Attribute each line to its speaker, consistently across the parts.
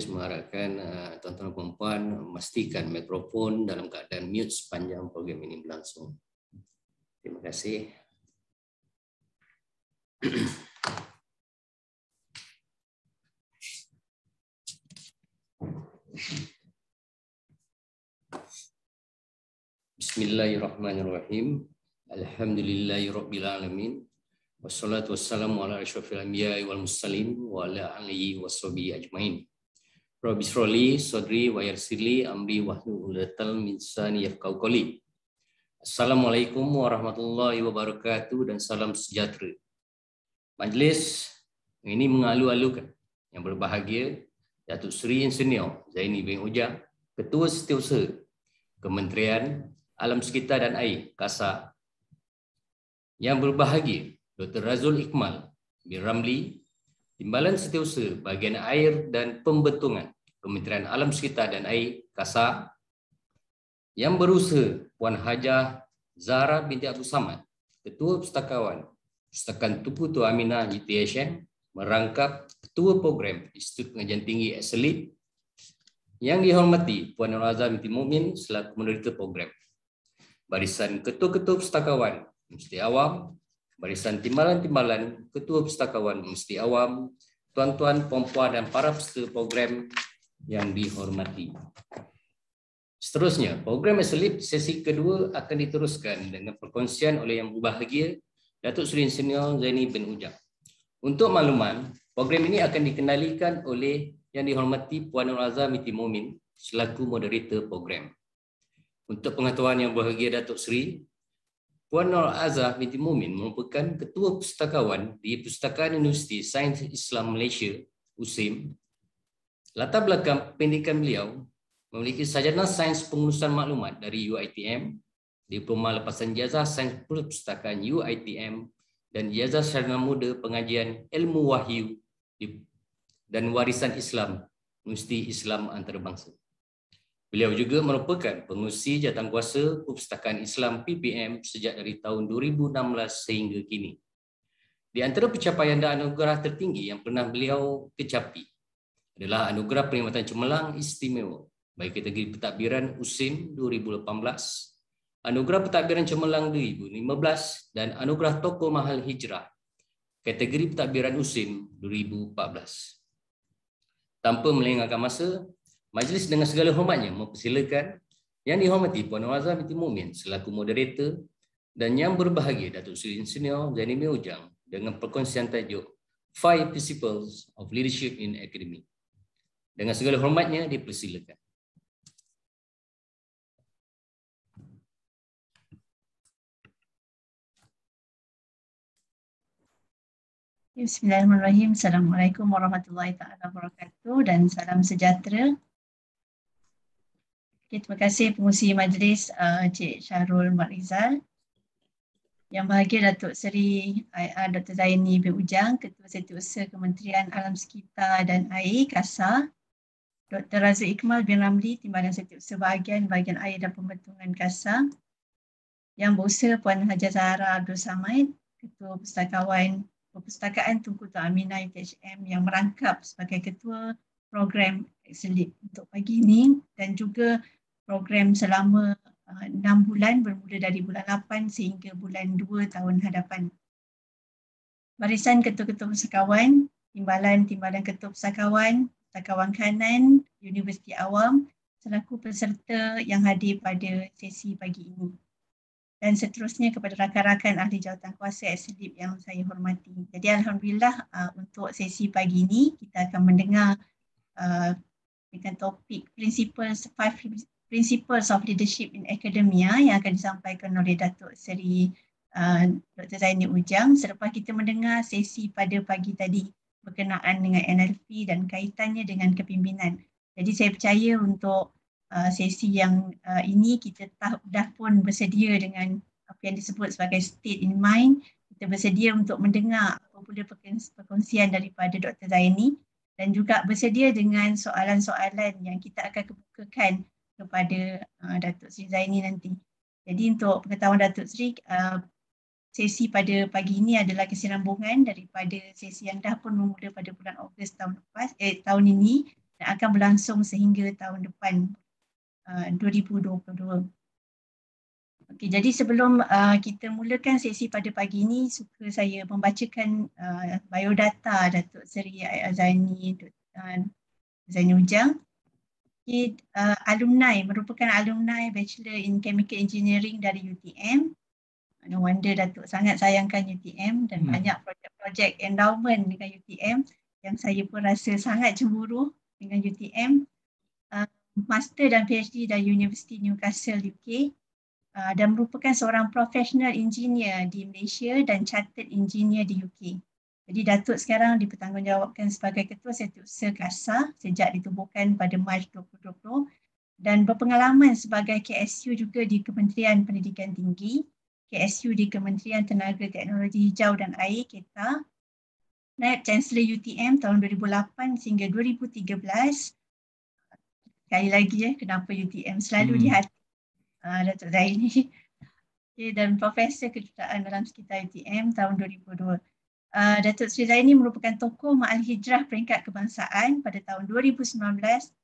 Speaker 1: Mengharapkan tuan-tuan dan puan memastikan mikrofon dalam keadaan mute sepanjang program ini berlangsung. Terima kasih. Bismillahirrahmanirrahim. Alhamdulillahirabbil alamin. Wassalatu wassalamu ala asyrafil anbiya'i wal mursalin wa ala alihi washabihi ajmain. Rabbi shrahli sadri wa yassirli amri wahlul 'uqdatam min lisani yafqahu qawli. Assalamualaikum warahmatullahi wabarakatuh dan salam sejahtera. Majlis ini mengalu-alukan yang berbahagia Datuk Seri Insinyur Zaini bin Ujang, Ketua Setiausaha Kementerian Alam Sekitar dan Air (KASA), yang berbahagia Dr. Razul Ikmal bin Ramli, Timbalan Setiausaha Bahagian Air dan Pembentungan Kementerian Alam Sekitar dan Air (KASA), yang berusaha Puan Hajah Zahra binti Abdul Samad, Ketua Pustakawan Pustakaan Tunku Tua Aminah UTHM, merangkap Ketua Program Institut Pengajian Tinggi Eselip, yang dihormati Puan Nur Azhar binti Mukmin selaku moderator program, barisan ketua-ketua pustakawan Mesti Awam, barisan timbalan-timbalan ketua pustakawan Mesti Awam, tuan-tuan, puan-puan dan para peserta program yang dihormati. Seterusnya, program Eselip sesi kedua akan diteruskan dengan perkongsian oleh yang berbahagia Datuk Seri Insinyur Zaini bin Ujang. Untuk makluman, program ini akan dikendalikan oleh yang dihormati Puan Nur Azhar binti Mukmin selaku moderator program. Untuk pengetahuan yang berbahagia Datuk Seri, Puan Nur Azhar binti Mukmin merupakan Ketua Pustakawan di Pustakaan Universiti Sains Islam Malaysia (USIM). Latar belakang pendidikan beliau memiliki sarjana Sains Pengurusan Maklumat dari UiTM, Diploma Lepasan Ijazah Sains Perpustakaan UiTM, dan Ijazah Sarjana Muda Pengajian Ilmu Wahyu dan Warisan Islam Universiti Islam Antarabangsa. Beliau juga merupakan pengerusi jawatankuasa Perpustakaan Islam PPM sejak dari tahun 2016 sehingga kini. Di antara pencapaian dan anugerah tertinggi yang pernah beliau kecapi adalah Anugerah Perkhidmatan Cemerlang Istimewa bagi kategori pentadbiran USIM 2018, Anugerah Pentadbiran Cemerlang 2015 dan Anugerah Tokoh Mahal Hijrah kategori pentadbiran USIM 2014. Tanpa melengahkan masa, majlis dengan segala hormatnya mempersilakan yang dihormati Puan Nur Azhar binti Mukmin selaku moderator dan yang berbahagia Datuk Seri Insinyur Zaini bin Ujang dengan perkongsian tajuk 5 Principles of Leadership in Academy. Dengan segala hormatnya dipersilakan.
Speaker 2: Bismillahirrahmanirrahim. Assalamualaikum warahmatullahi wabarakatuh dan salam sejahtera. Okay, terima kasih pengurusi majlis Cik Syahrul Mat Rizal. Yang bahagia Datuk Seri Dr. Zaini bin Ujang, Ketua Setiausaha Kementerian Alam Sekitar dan Air (KASA), Dr. Razul Ikmal bin Ramli, Timbalan Setiausaha Bahagian Air dan Pembentungan KASA, yang berusaha Puan Hajah Zahra Abdul Samad, Ketua Perpustakaan Tunku Tua Aminah UTHM, yang merangkap sebagai Ketua Program Eselip untuk pagi ini, dan juga program selama 6 bulan bermula dari bulan 8 sehingga bulan 2 tahun hadapan. Barisan ketua-ketua pustakawan, timbalan ketua pustakawan, pustakawan kanan Universiti Awam selaku peserta yang hadir pada sesi pagi ini. Dan seterusnya kepada rakan-rakan ahli jawatankuasa Eselip yang saya hormati. Jadi alhamdulillah untuk sesi pagi ini kita akan mendengar dengan topik Five Principles of Leadership in Academia yang akan disampaikan oleh Datuk Seri Dr. Zaini Ujang. Selepas kita mendengar sesi pada pagi tadi berkenaan dengan NLP dan kaitannya dengan kepimpinan. Jadi saya percaya untuk sesi yang ini kita dah pun bersedia dengan apa yang disebut sebagai state in mind. Kita bersedia untuk mendengar apabila perkongsian daripada Dr. Zaini dan juga bersedia dengan soalan-soalan yang kita akan kemukakan kepada Datuk Seri Zaini nanti. Jadi untuk pengetahuan Datuk Seri, sesi pada pagi ini adalah kesinambungan daripada sesi yang dah pun bermula pada bulan Ogos tahun ini dan akan berlangsung sehingga tahun depan 2022. Okey, jadi sebelum kita mulakan sesi pada pagi ini, suka saya membacakan biodata Datuk Seri Zaini Zaini Ujang. Alumni, merupakan alumni Bachelor in Chemical Engineering dari UTM. No wonder Datuk sangat sayangkan UTM dan banyak projek-projek endowment dengan UTM yang saya pun rasa sangat cemburu dengan UTM. Master dan PhD dari University Newcastle UK. Dan merupakan seorang professional engineer di Malaysia dan chartered engineer di UK. Jadi Datuk sekarang dipertanggungjawabkan sebagai Ketua Setiausaha KASA sejak ditubuhkan pada Mac 2020 dan berpengalaman sebagai KSU juga di Kementerian Pendidikan Tinggi, KSU di Kementerian Tenaga Teknologi Hijau dan Air KETA, Naib Chancellor UTM tahun 2008 sehingga 2013. Sekali lagi kenapa UTM selalu di hati Datuk Zaini. Dan Profesor Kejuruteraan dalam Sekitar UTM tahun 2002. Datuk Seri Zaini merupakan tokoh Ma'al Hijrah peringkat kebangsaan pada tahun 2019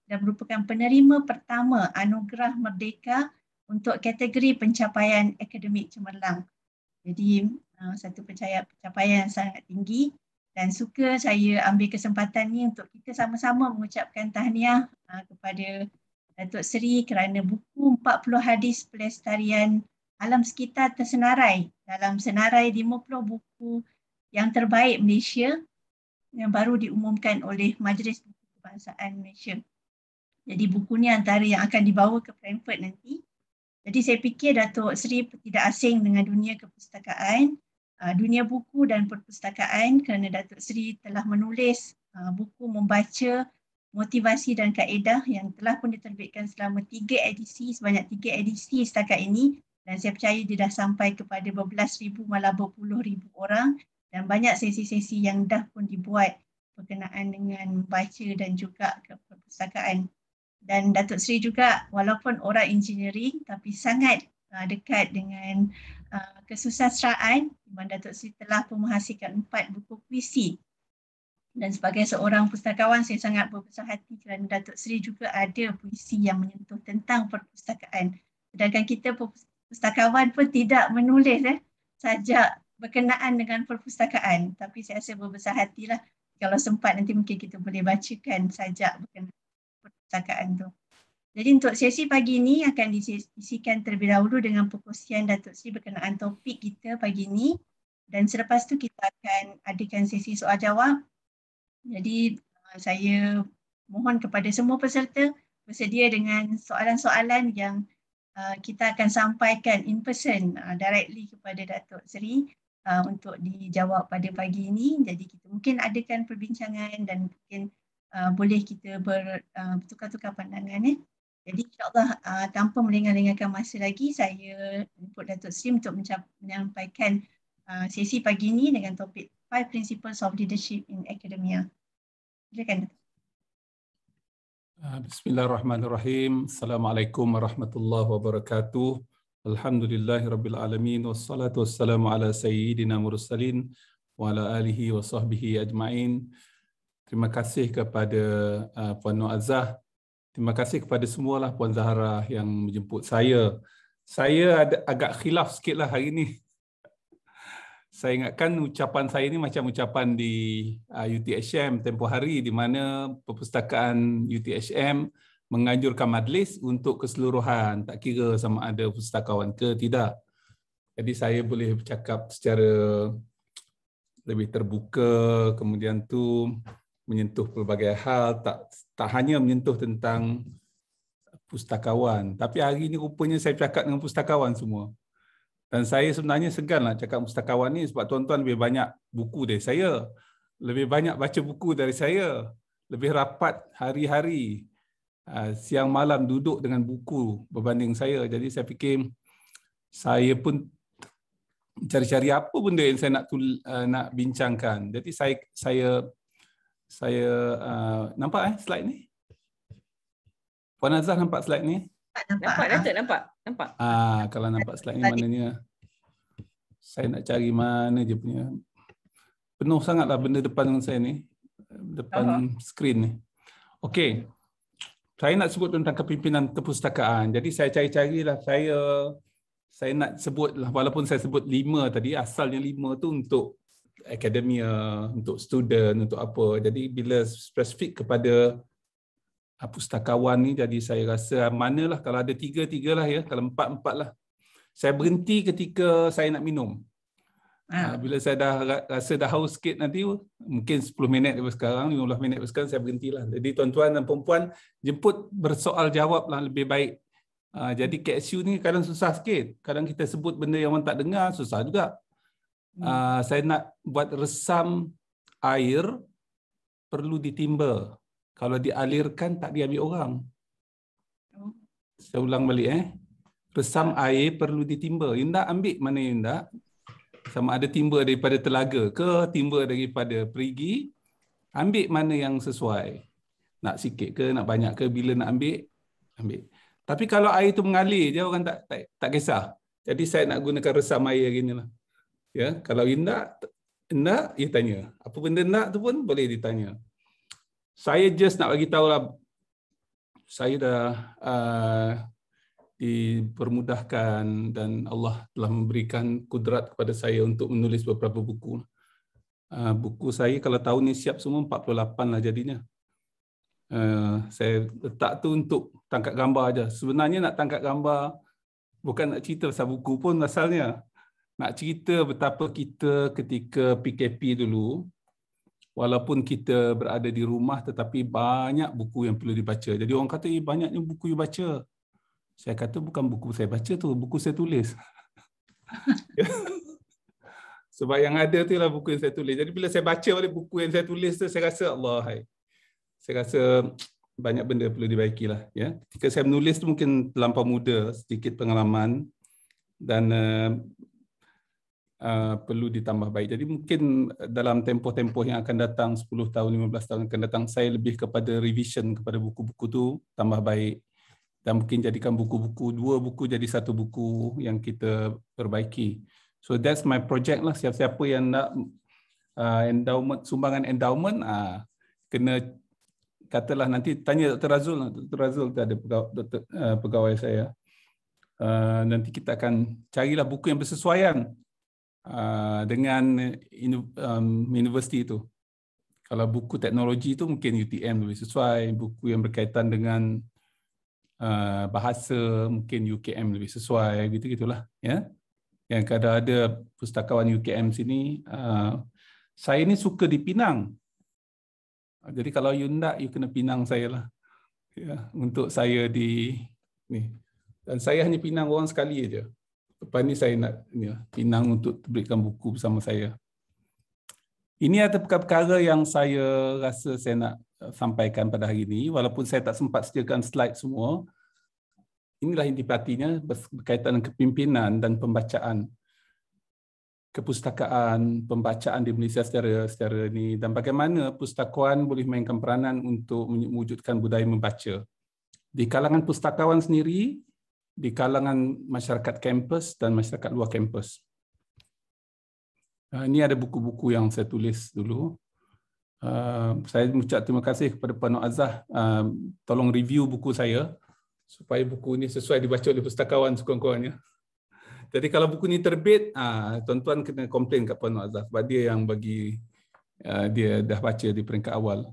Speaker 2: dan merupakan penerima pertama Anugerah Merdeka untuk kategori pencapaian akademik cemerlang. Jadi satu pencapaian yang sangat tinggi dan suka saya ambil kesempatan ni untuk kita sama-sama mengucapkan tahniah kepada Datuk Seri kerana buku 40 hadis pelestarian alam sekitar tersenarai dalam senarai 50 buku yang terbaik Malaysia yang baru diumumkan oleh Majlis Buku Kebangsaan Malaysia. Jadi buku ni antara yang akan dibawa ke Frankfurt nanti. Jadi saya fikir Datuk Seri tidak asing dengan dunia kepustakaan, dunia buku dan perpustakaan kerana Datuk Seri telah menulis buku membaca motivasi dan kaedah yang telah pun diterbitkan selama 3 edisi, sebanyak 3 edisi setakat ini dan saya percaya dia dah sampai kepada berbelas ribu malah berpuluh ribu orang dan banyak sesi-sesi yang dah pun dibuat berkenaan dengan membaca dan juga perpustakaan. Dan Datuk Seri juga walaupun orang engineering tapi sangat dekat dengan kesusastraan di mana Datuk Seri telah pun menghasilkan 4 buku puisi. Dan sebagai seorang pustakawan, saya sangat berbesar hati kerana Datuk Seri juga ada puisi yang menyentuh tentang perpustakaan. Sedangkan kita pustakawan pun tidak menulis sajak berkenaan dengan perpustakaan. Tapi saya rasa berbesar hatilah kalau sempat nanti mungkin kita boleh bacakan sajak berkenaan perpustakaan tu. Jadi untuk sesi pagi ini akan diisikan terlebih dahulu dengan perkongsian Datuk Seri berkenaan topik kita pagi ini. Dan selepas tu kita akan adakan sesi soal jawab. Jadi saya mohon kepada semua peserta bersedia dengan soalan-soalan yang kita akan sampaikan in person directly kepada Datuk Seri untuk dijawab pada pagi ini. Jadi kita mungkin adakan perbincangan dan mungkin boleh kita bertukar-tukar pandangan. Jadi insyaAllah tanpa melengah-lengahkan masa lagi, saya input Datuk Seri untuk menyampaikan sesi pagi ini dengan topik 5 Principles of Leadership in Academia. Silakan.
Speaker 3: Bismillahirrahmanirrahim. Assalamualaikum warahmatullahi wabarakatuh. Alhamdulillahirabbil alamin wassalatu wassalamu ala sayyidina mursalin wa ala alihi wa sahbihi ajmain. Terima kasih kepada Puan Nur Azah. Terima kasih kepada semualah Puan Zahra yang menjemput saya. Saya ada agak khilaf sikitlah hari ini. Saya ingatkan ucapan saya ni macam ucapan di UTHM tempoh hari di mana perpustakaan UTHM menganjurkan majlis untuk keseluruhan, tak kira sama ada pustakawan ke tidak. Jadi saya boleh bercakap secara lebih terbuka, kemudian tu menyentuh pelbagai hal, tak hanya menyentuh tentang pustakawan. Tapi hari ini rupanya saya bercakap dengan pustakawan semua. Dan saya sebenarnya segan nak cakap pustakawan ni sebab tuan-tuan lebih banyak buku dari saya. Lebih banyak baca buku dari saya. Lebih rapat hari-hari. Siang malam duduk dengan buku berbanding saya. Jadi saya fikir saya pun cari-cari apa benda yang saya nak bincangkan. Jadi saya nampak slide ni? Puan Azhar nampak slide ni?
Speaker 4: Nampak Datuk, nampak.
Speaker 3: Kalau nampak slide ni maknanya saya nak cari mana je punya. Penuh sangatlah benda depan dengan saya ni. Depan skrin ni. Okey. Saya nak sebut tentang kepimpinan kepustakaan. Jadi saya cari-carilah, saya nak sebutlah, walaupun saya sebut 5 tadi, asalnya 5 tu untuk akademia, untuk student, untuk apa. Jadi bila spesifik kepada pustakawan ni, jadi saya rasa manalah, kalau ada 3 lah ya, kalau 4 lah. Saya berhenti ketika saya nak minum. Bila saya dah rasa dah haus sikit nanti, mungkin 10 minit daripada sekarang, 15 minit daripada sekarang, saya berhentilah. Jadi tuan-tuan dan perempuan, jemput bersoal jawab lah lebih baik. Jadi KSU ni kadang susah sikit. Kadang kita sebut benda yang orang tak dengar, susah juga. Saya nak buat resam air, perlu ditimba. Kalau dialirkan, tak diambil orang. Saya ulang balik. Resam air perlu ditimba. Indah ambil mana Indah? Sama ada timba daripada telaga ke, timba daripada perigi, ambil mana yang sesuai. Nak sikit ke, nak banyak ke, bila nak ambil. Tapi kalau air itu mengalir je, orang tak kisah. Jadi saya nak gunakan resam air gini lah. Ya, kalau nak, dia tanya. Apa benda nak tu pun boleh ditanya. Saya just nak bagi tahu lah, saya dah dipermudahkan dan Allah telah memberikan kudrat kepada saya untuk menulis beberapa buku. Buku saya kalau tahun ni siap semua 48 lah jadinya. Saya letak tu untuk tangkap gambar aja. Sebenarnya nak tangkap gambar bukan nak cerita pasal buku pun asalnya. Nak cerita betapa kita ketika PKP dulu, walaupun kita berada di rumah tetapi banyak buku yang perlu dibaca. Jadi orang kata, banyaknya buku you baca. Saya kata bukan buku saya baca tu, buku saya tulis. Sebab yang ada tu ialah buku yang saya tulis. Jadi bila saya baca balik buku yang saya tulis tu, saya rasa saya rasa banyak benda perlu dibaikilah. Ya. Ketika saya menulis tu mungkin terlampau muda, sedikit pengalaman dan perlu ditambah baik. Jadi mungkin dalam tempoh-tempoh yang akan datang, 10 tahun, 15 tahun akan datang, saya lebih kepada revision kepada buku-buku tu, tambah baik. Dan mungkin jadikan buku-buku, 2 buku jadi 1 buku yang kita perbaiki. So that's my project lah. Siapa-siapa yang nak endowment, sumbangan endowment, kena katalah nanti tanya Dr. Razul. Dr. Razul tu ada pegawai saya. Nanti kita akan carilah buku yang bersesuaian dengan universiti itu. Kalau buku teknologi itu mungkin UTM lebih sesuai. Buku yang berkaitan dengan bahasa mungkin UKM lebih sesuai, gitu-gitulah ya. Yang kadang ada pustakawan UKM sini, saya ni suka di Penang. Jadi kalau you nak, you kena Penang saya lah. Ya, untuk saya di ni. Dan saya hanya Penang orang sekali aja. Lepas ni saya nak Penang untuk berikan buku bersama saya. Ini ada perkara yang saya rasa saya nak sampaikan pada hari ini, walaupun saya tak sempat sediakan slide semua. Inilah intipatinya berkaitan dengan kepimpinan dan pembacaan, kepustakaan, pembacaan di Malaysia secara ini, dan bagaimana pustakawan boleh mainkan peranan untuk mewujudkan budaya membaca di kalangan pustakawan sendiri, di kalangan masyarakat kampus dan masyarakat luar kampus. Ini ada buku-buku yang saya tulis dulu. Saya mengucap terima kasih kepada Puan Nur Azah, tolong review buku saya supaya buku ini sesuai dibaca oleh pustakawan sekurang-kurangnya. Jadi kalau buku ini terbit, tuan-tuan kena komplain kat Puan Nur Azah sebab dia yang bagi, dia dah baca di peringkat awal.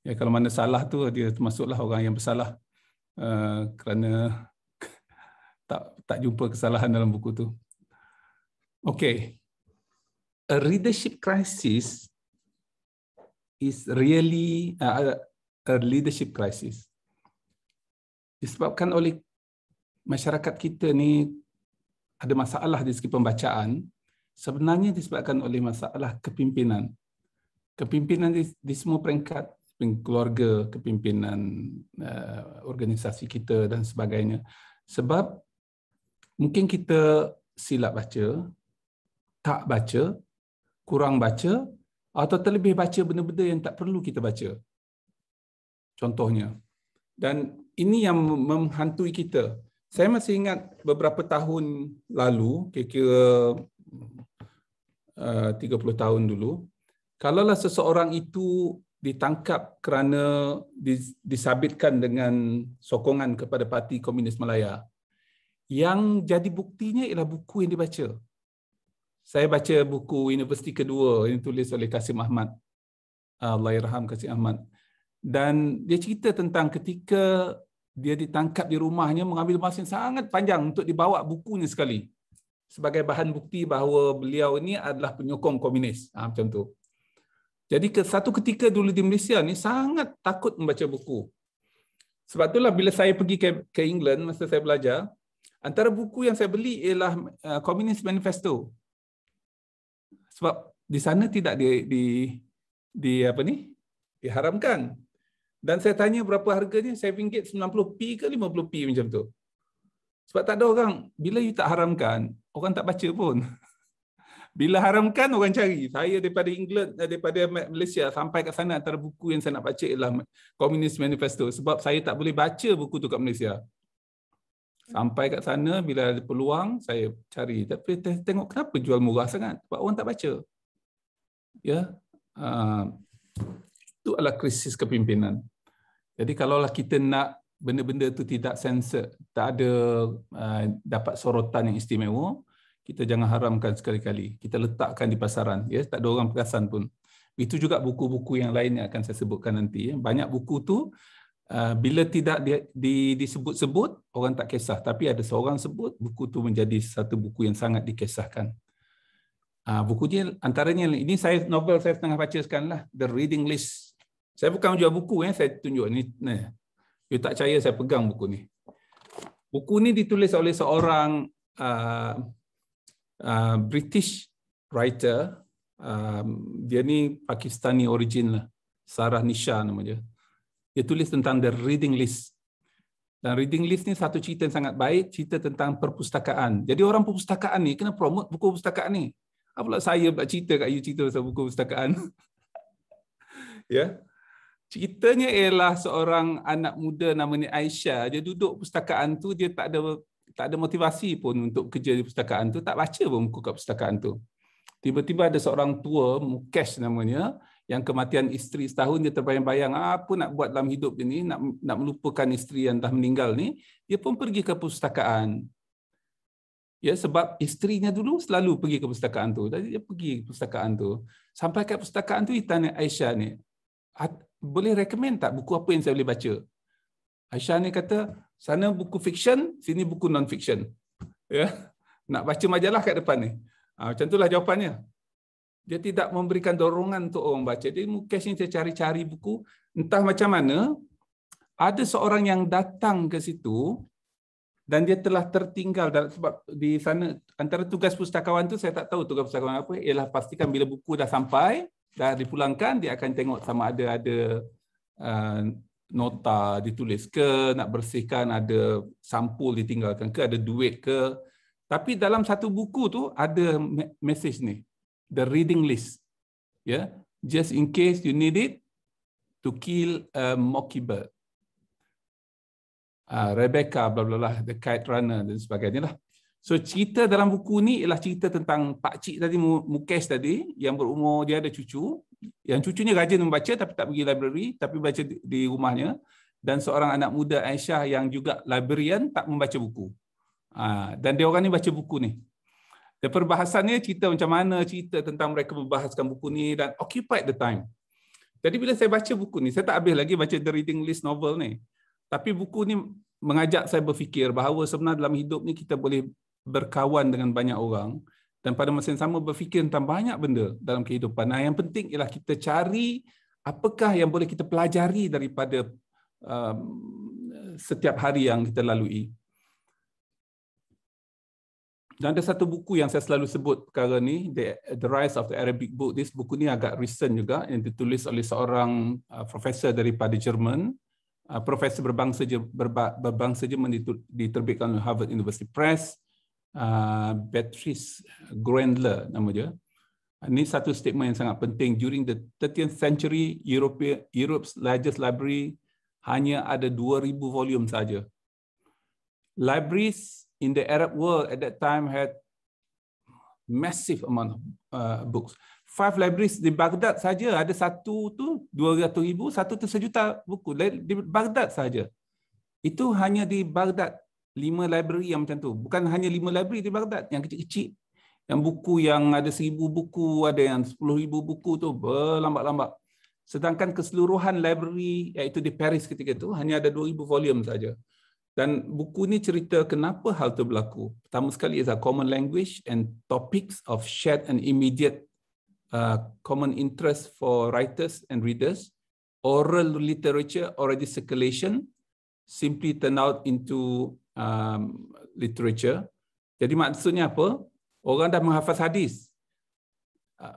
Speaker 3: Ya, kalau mana salah tu, dia termasuklah orang yang bersalah kerana tak jumpa kesalahan dalam buku tu. Okay. A leadership crisis is really a leadership crisis. Disebabkan oleh masyarakat kita ni ada masalah dari segi pembacaan, sebenarnya disebabkan oleh masalah kepimpinan. Kepimpinan di semua peringkat, keluarga, kepimpinan organisasi kita dan sebagainya. Sebab mungkin kita silap baca, tak baca, kurang baca, atau terlebih baca benda-benda yang tak perlu kita baca. Contohnya. Dan ini yang menghantui kita. Saya masih ingat beberapa tahun lalu, kira-kira 30 tahun dulu, kalaulah seseorang itu ditangkap kerana disabitkan dengan sokongan kepada Parti Komunis Malaya. Yang jadi buktinya ialah buku yang dibaca. Saya baca buku Universiti Kedua yang tulis oleh Kasim Ahmad. Allahyarham Kasim Ahmad. Dan dia cerita tentang ketika dia ditangkap di rumahnya, mengambil masa yang sangat panjang untuk dibawa bukunya sekali sebagai bahan bukti bahawa beliau ini adalah penyokong komunis. Macam tu. Jadi satu ketika dulu di Malaysia ni sangat takut membaca buku. Sebab itulah bila saya pergi ke England masa saya belajar, antara buku yang saya beli ialah Communist Manifesto. Sebab di sana tidak diharamkan. Dan saya tanya berapa harganya, RM7, 90p ke 50p macam tu. Sebab tak ada orang, bila you tak haramkan, orang tak baca pun. Bila haramkan, orang cari. Saya daripada England, daripada Malaysia sampai kat sana, antara buku yang saya nak baca ialah Communist Manifesto. Sebab saya tak boleh baca buku tu kat Malaysia. Sampai kat sana, bila ada peluang, saya cari. Tapi tengok kenapa jual murah sangat. Sebab orang tak baca. Ya, itu adalah krisis kepimpinan. Jadi kalaulah kita nak benda-benda tu tidak sensor, tak ada dapat sorotan yang istimewa, kita jangan haramkan sekali-kali. Kita letakkan di pasaran, ya, tak ada orang perasan pun. Itu juga buku-buku yang lain yang akan saya sebutkan nanti. Banyak buku tu bila tidak disebut-sebut, orang tak kisah. Tapi ada seorang sebut, buku tu menjadi satu buku yang sangat dikisahkan. Bukunya antaranya ini, novel saya tengah baca sekarang lah, The Reading List. Saya bukan jual buku, saya tunjuk ni. You tak percaya, saya pegang buku ni. Buku ni ditulis oleh seorang British writer. Dia ni Pakistani origin lah. Sarah Nisha nama dia. Dia tulis tentang The Reading List. Dan Reading List ni satu cerita yang sangat baik, cerita tentang perpustakaan. Jadi orang perpustakaan ni kena promote buku perpustakaan ni. Apalah saya pula cerita kat you cerita pasal buku perpustakaan. Ya. Ceritanya ialah seorang anak muda namanya Aisyah. Dia duduk perpustakaan tu, dia tak ada motivasi pun untuk kerja di perpustakaan tu, tak baca pun buku kat perpustakaan tu. Tiba-tiba ada seorang tua, Mukesh namanya, yang kematian isteri setahun, dia terbayang-bayang apa nak buat dalam hidup dia ni, nak melupakan isteri yang dah meninggal ni, dia pun pergi ke perpustakaan. Ya, sebab isterinya dulu selalu pergi ke perpustakaan tu. Jadi dia pergi ke perpustakaan tu. Sampai ke perpustakaan tu, dia tanya Aisyah ni, boleh recommend tak buku apa yang saya boleh baca? Aisyah ni kata, sana buku fiction, sini buku non-fiction. Ya, nak baca majalah kat depan ni. Macam itulah jawapannya. Dia tidak memberikan dorongan untuk orang baca. Jadi Mukesh ni dia cari-cari buku. Entah macam mana, ada seorang yang datang ke situ dan dia telah tertinggal. Sebab di sana, antara tugas pustakawan tu, saya tak tahu tugas pustakawan apa, ialah pastikan bila buku dah sampai, dah dipulangkan, dia akan tengok sama ada nota ditulis ke, nak bersihkan, ada sampul ditinggalkan ke, ada duit ke. Tapi dalam satu buku tu ada message ni, the reading list. Ya, just in case you need it to kill a mockingbird. Rebecca, bla bla bla, the kite runner dan sebagainya lah. So cerita dalam buku ni ialah cerita tentang pakcik tadi, Mukesh tadi, yang berumur, dia ada cucu, yang cucunya rajin membaca tapi tak pergi library, tapi baca di rumahnya, dan seorang anak muda Aisyah yang juga librarian, tak membaca buku. Dan dia orang ni baca buku ni. Dan perbahasannya cerita macam mana, cerita tentang mereka membahaskan buku ni dan occupied the time. Jadi bila saya baca buku ni, saya tak habis lagi baca The Reading List novel ni. Tapi buku ni mengajak saya berfikir bahawa sebenarnya dalam hidup ni kita boleh berkawan dengan banyak orang dan pada masa yang sama berfikir tentang banyak benda dalam kehidupan. Yang penting ialah kita cari apakah yang boleh kita pelajari daripada setiap hari yang kita lalui. Dan ada satu buku yang saya selalu sebut perkara ni, The Rise of the Arabic Book. This buku ni agak recent juga, yang ditulis oleh seorang profesor daripada Jerman. Profesor berbangsa Jerman, diterbitkan oleh Harvard University Press. Beatrice Grendler nama dia. Ini satu statement yang sangat penting. During the 13th century, Europe's largest library hanya ada 2,000 volume saja. Libraries in the Arab world at that time had massive amount of books. 5 libraries di Baghdad saja ada satu tu 200,000, satu tu 1,000,000 buku di Baghdad saja. Itu hanya di Baghdad 5 library yang macam tu. Bukan hanya 5 library di Baghdad, yang kecil-kecil. Yang buku yang ada 1,000 buku, ada yang 10,000 buku tu berlambak-lambak. Sedangkan keseluruhan library iaitu di Paris ketika itu hanya ada 2,000 volume saja. Dan buku ni cerita kenapa hal itu berlaku. Pertama sekali is a common language and topics of shared and immediate common interest for writers and readers. Oral literature already circulation simply turn out into literature. Jadi maksudnya apa? Orang dah menghafaz hadis.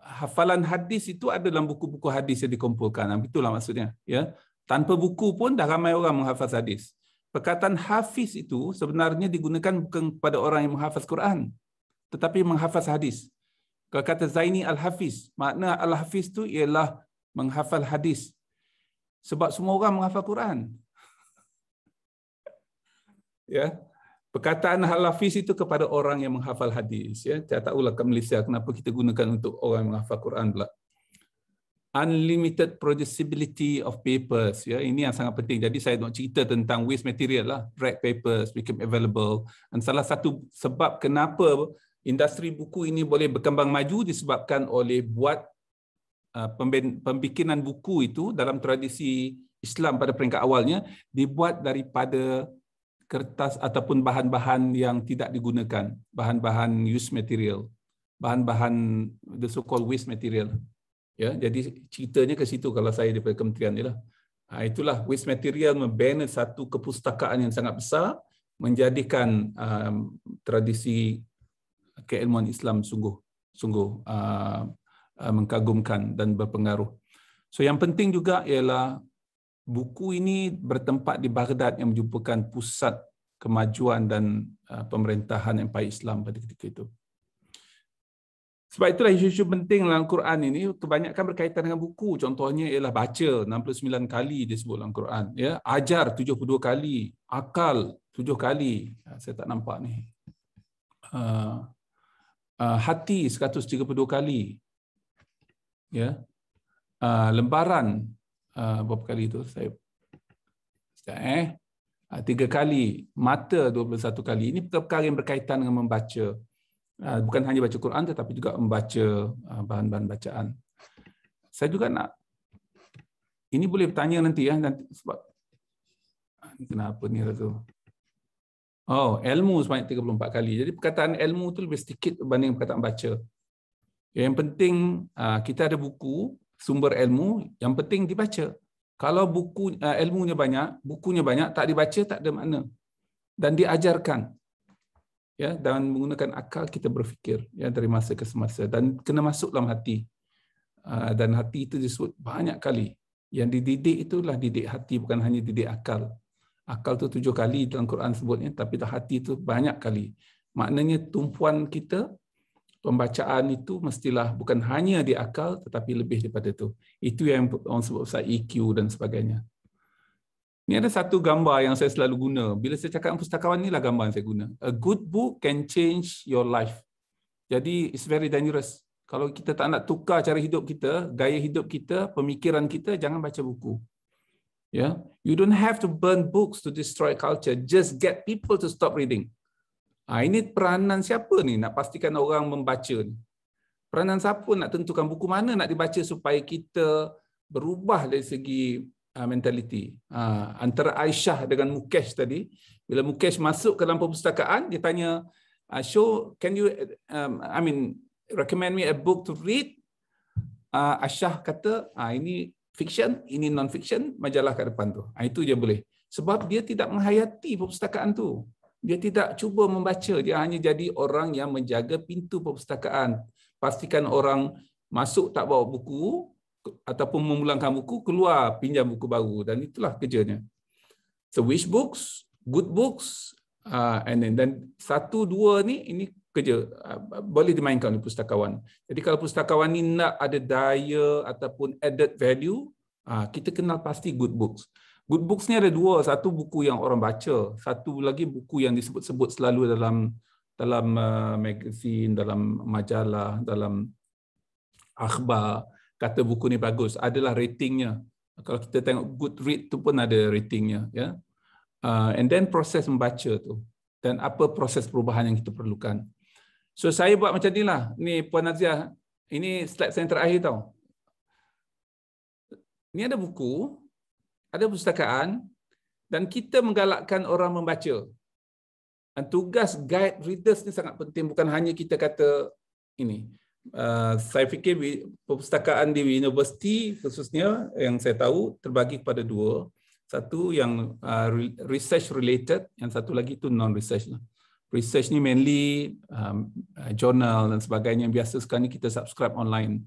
Speaker 3: Hafalan hadis itu ada dalam buku-buku hadis yang dikumpulkan. Itulah maksudnya. Ya, tanpa buku pun dah ramai orang menghafaz hadis. Perkataan hafiz itu sebenarnya digunakan bukan kepada orang yang menghafaz Quran, tetapi menghafaz hadis. Kalau kata Zaini Al-Hafiz, makna Al-Hafiz itu ialah menghafal hadis. Sebab semua orang menghafal Quran. Ya, perkataan Al-Hafiz itu kepada orang yang menghafal hadis. Ya, saya tak tahulah kat Malaysia kenapa kita gunakan untuk orang yang menghafal Quran pula. Unlimited producibility of papers. Ya, ini yang sangat penting. Jadi saya nak cerita tentang waste material lah. Rag papers became available. Dan salah satu sebab kenapa industri buku ini boleh berkembang maju disebabkan oleh pembikinan buku itu dalam tradisi Islam pada peringkat awalnya dibuat daripada kertas ataupun bahan-bahan yang tidak digunakan, bahan-bahan used material, bahan-bahan the so-called waste material. Ya, jadi ceritanya ke situ kalau saya daripada kementerian ni lah. Itulah waste material membina satu kepustakaan yang sangat besar, menjadikan tradisi keilmuan Islam sungguh mengagumkan dan berpengaruh. So yang penting juga ialah buku ini bertempat di Baghdad yang merupakan pusat kemajuan dan pemerintahan Empire Islam pada ketika itu. Sebab itulah isu-isu penting dalam Quran ini kebanyakan berkaitan dengan buku. Contohnya ialah baca 69 kali disebut dalam Quran, ya, ajar 72 kali, akal 7 kali. Saya tak nampak ni. Hati 132 kali. Ya. Lembaran berapa kali itu saya 3 kali, mata 21 kali. Ini perkara yang berkaitan dengan membaca. Bukan hanya baca Quran tetapi juga membaca bahan-bahan bacaan. Saya juga nak, ini boleh bertanya nanti ya, nanti sebab kenapa ni tu? Oh, ilmu sebanyak 34 kali. Jadi perkataan ilmu tu lebih sedikit berbanding perkataan baca. Yang penting kita ada buku, sumber ilmu, yang penting dibaca. Kalau buku ilmunya banyak, bukunya banyak, tak dibaca tak ada makna. Dan diajarkan. Ya, dan menggunakan akal kita berfikir ya dari masa ke semasa dan kena masuk dalam hati. Dan hati itu disebut banyak kali. Yang dididik itulah didik hati, bukan hanya didik akal. Akal tu 7 kali dalam Quran sebutnya, tapi hati itu banyak kali. Maknanya tumpuan kita, pembacaan itu mestilah bukan hanya di akal, tetapi lebih daripada itu. Itu yang orang sebut pasal EQ dan sebagainya. Ini ada satu gambar yang saya selalu guna. Bila saya cakap pustakawan, inilah gambar yang saya guna. A good book can change your life. Jadi, it's very dangerous. Kalau kita tak nak tukar cara hidup kita, gaya hidup kita, pemikiran kita, jangan baca buku. Yeah, you don't have to burn books to destroy culture. Just get people to stop reading. Ini peranan siapa ni nak pastikan orang membaca ni? Peranan siapa nak tentukan buku mana nak dibaca supaya kita berubah dari segi mentality. Antara Aisyah dengan Mukesh tadi, bila Mukesh masuk ke dalam perpustakaan, dia tanya, can you recommend me a book to read? Aisyah kata, ini fiction, ini non-fiction, majalah kat depan tu. Itu je boleh. Sebab dia tidak menghayati perpustakaan tu. Dia tidak cuba membaca. Dia hanya jadi orang yang menjaga pintu perpustakaan. Pastikan orang masuk tak bawa buku, ataupun memulangkan buku, keluar pinjam buku baru. Dan itulah kerjanya. So which books, good books, and then 1, 2 ni, ini kerja boleh dimainkan oleh pustakawan. Jadi kalau pustakawan ni nak ada daya ataupun added value, kita kenal pasti good books. Good books ni ada 2, satu buku yang orang baca, satu lagi buku yang disebut-sebut selalu dalam magazine, dalam majalah, dalam akhbar, kata buku ni bagus, adalah ratingnya. Kalau kita tengok Goodreads tu pun ada ratingnya, ya. And then proses membaca tu dan apa proses perubahan yang kita perlukan. So saya buat macam ni lah. Ni Puan Naziah, ini slide saya terakhir tau. Ni ada buku, ada perpustakaan, dan kita menggalakkan orang membaca. Dan tugas guide readers ni sangat penting, bukan hanya kita kata ini. Saya fikir perpustakaan di universiti khususnya yang saya tahu terbagi kepada dua. Satu yang research related, yang satu lagi itu non-research. Research ni mainly jurnal dan sebagainya yang biasa sekarang ni kita subscribe online.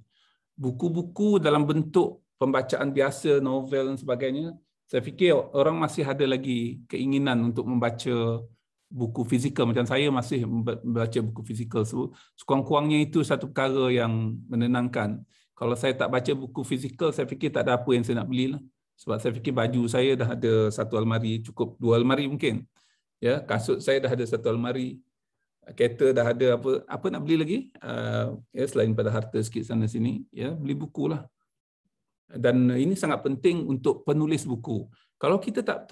Speaker 3: Buku-buku dalam bentuk pembacaan biasa, novel dan sebagainya, saya fikir orang masih ada lagi keinginan untuk membaca buku fizikal. Macam saya masih membaca buku fizikal. So, sekurang-kurangnya itu satu perkara yang menenangkan. Kalau saya tak baca buku fizikal, saya fikir tak ada apa yang saya nak belilah. Sebab saya fikir baju saya dah ada satu almari, cukup 2 almari mungkin. Ya, kasut saya dah ada satu almari. Kereta dah ada, apa nak beli lagi? Ya, selain pada harta sikit sana sini, ya, beli buku lah. Dan ini sangat penting untuk penulis buku. Kalau kita tak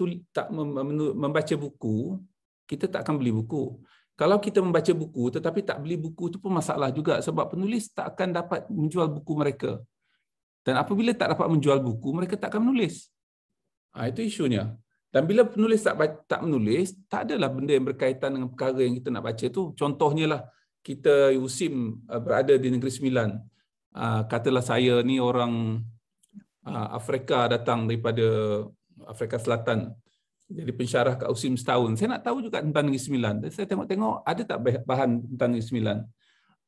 Speaker 3: membaca buku, kita tak akan beli buku. Kalau kita membaca buku tetapi tak beli buku, itu pun masalah juga sebab penulis tak akan dapat menjual buku mereka. Dan apabila tak dapat menjual buku, mereka tak akan menulis. Itu isunya. Dan bila penulis tak menulis, tak adalah benda yang berkaitan dengan perkara yang kita nak baca tu. Contohnya lah, kita USIM berada di Negeri Sembilan. Katalah saya ni orang Afrika, datang daripada Afrika Selatan. Jadi pensyarah kat USIM setahun. Saya nak tahu juga tentang Negeri Sembilan. Saya tengok-tengok ada tak bahan tentang Negeri Sembilan.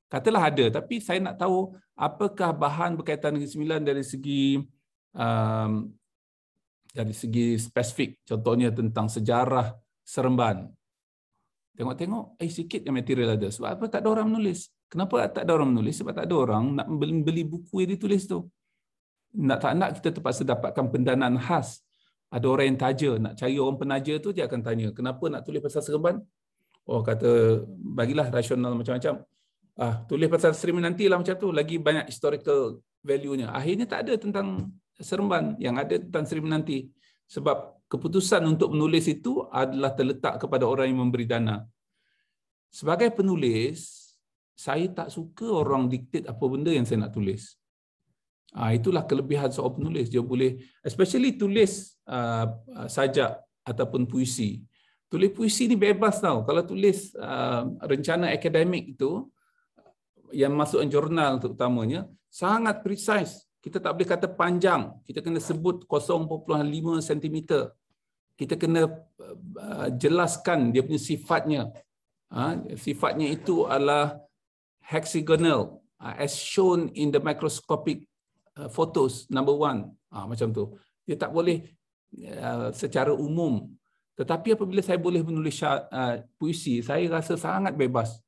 Speaker 3: Katalah ada, tapi saya nak tahu apakah bahan berkaitan Negeri Sembilan dari segi spesifik. Contohnya tentang sejarah Seremban. Tengok-tengok, sikit yang material ada. Sebab apa tak ada orang menulis? Kenapa tak ada orang menulis? Sebab tak ada orang nak beli buku yang ditulis tu. Tak nak kita terpaksa dapatkan pendanaan khas. Ada orang yang taja, nak cari orang penaja tu dia akan tanya, kenapa nak tulis pasal Seremban? Oh, kata bagilah rasional macam-macam. Tulis pasal Sri Menanti lah macam tu, lagi banyak historical value-nya. Akhirnya tak ada tentang Seremban, yang ada tentang Sri Menanti. Sebab keputusan untuk menulis itu adalah terletak kepada orang yang memberi dana. Sebagai penulis, saya tak suka orang diktat apa benda yang saya nak tulis. Itulah kelebihan seorang penulis. Dia boleh, especially tulis sajak ataupun puisi. Tulis puisi ni bebas tau. Kalau tulis rencana akademik itu, yang masuk jurnal terutamanya, sangat precise. Kita tak boleh kata panjang. Kita kena sebut 0.5 cm. Kita kena jelaskan dia punya sifatnya. Sifatnya itu adalah hexagonal, as shown in the microscopic photos number 1, macam tu. Dia tak boleh secara umum. Tetapi apabila saya boleh menulis puisi, saya rasa sangat bebas.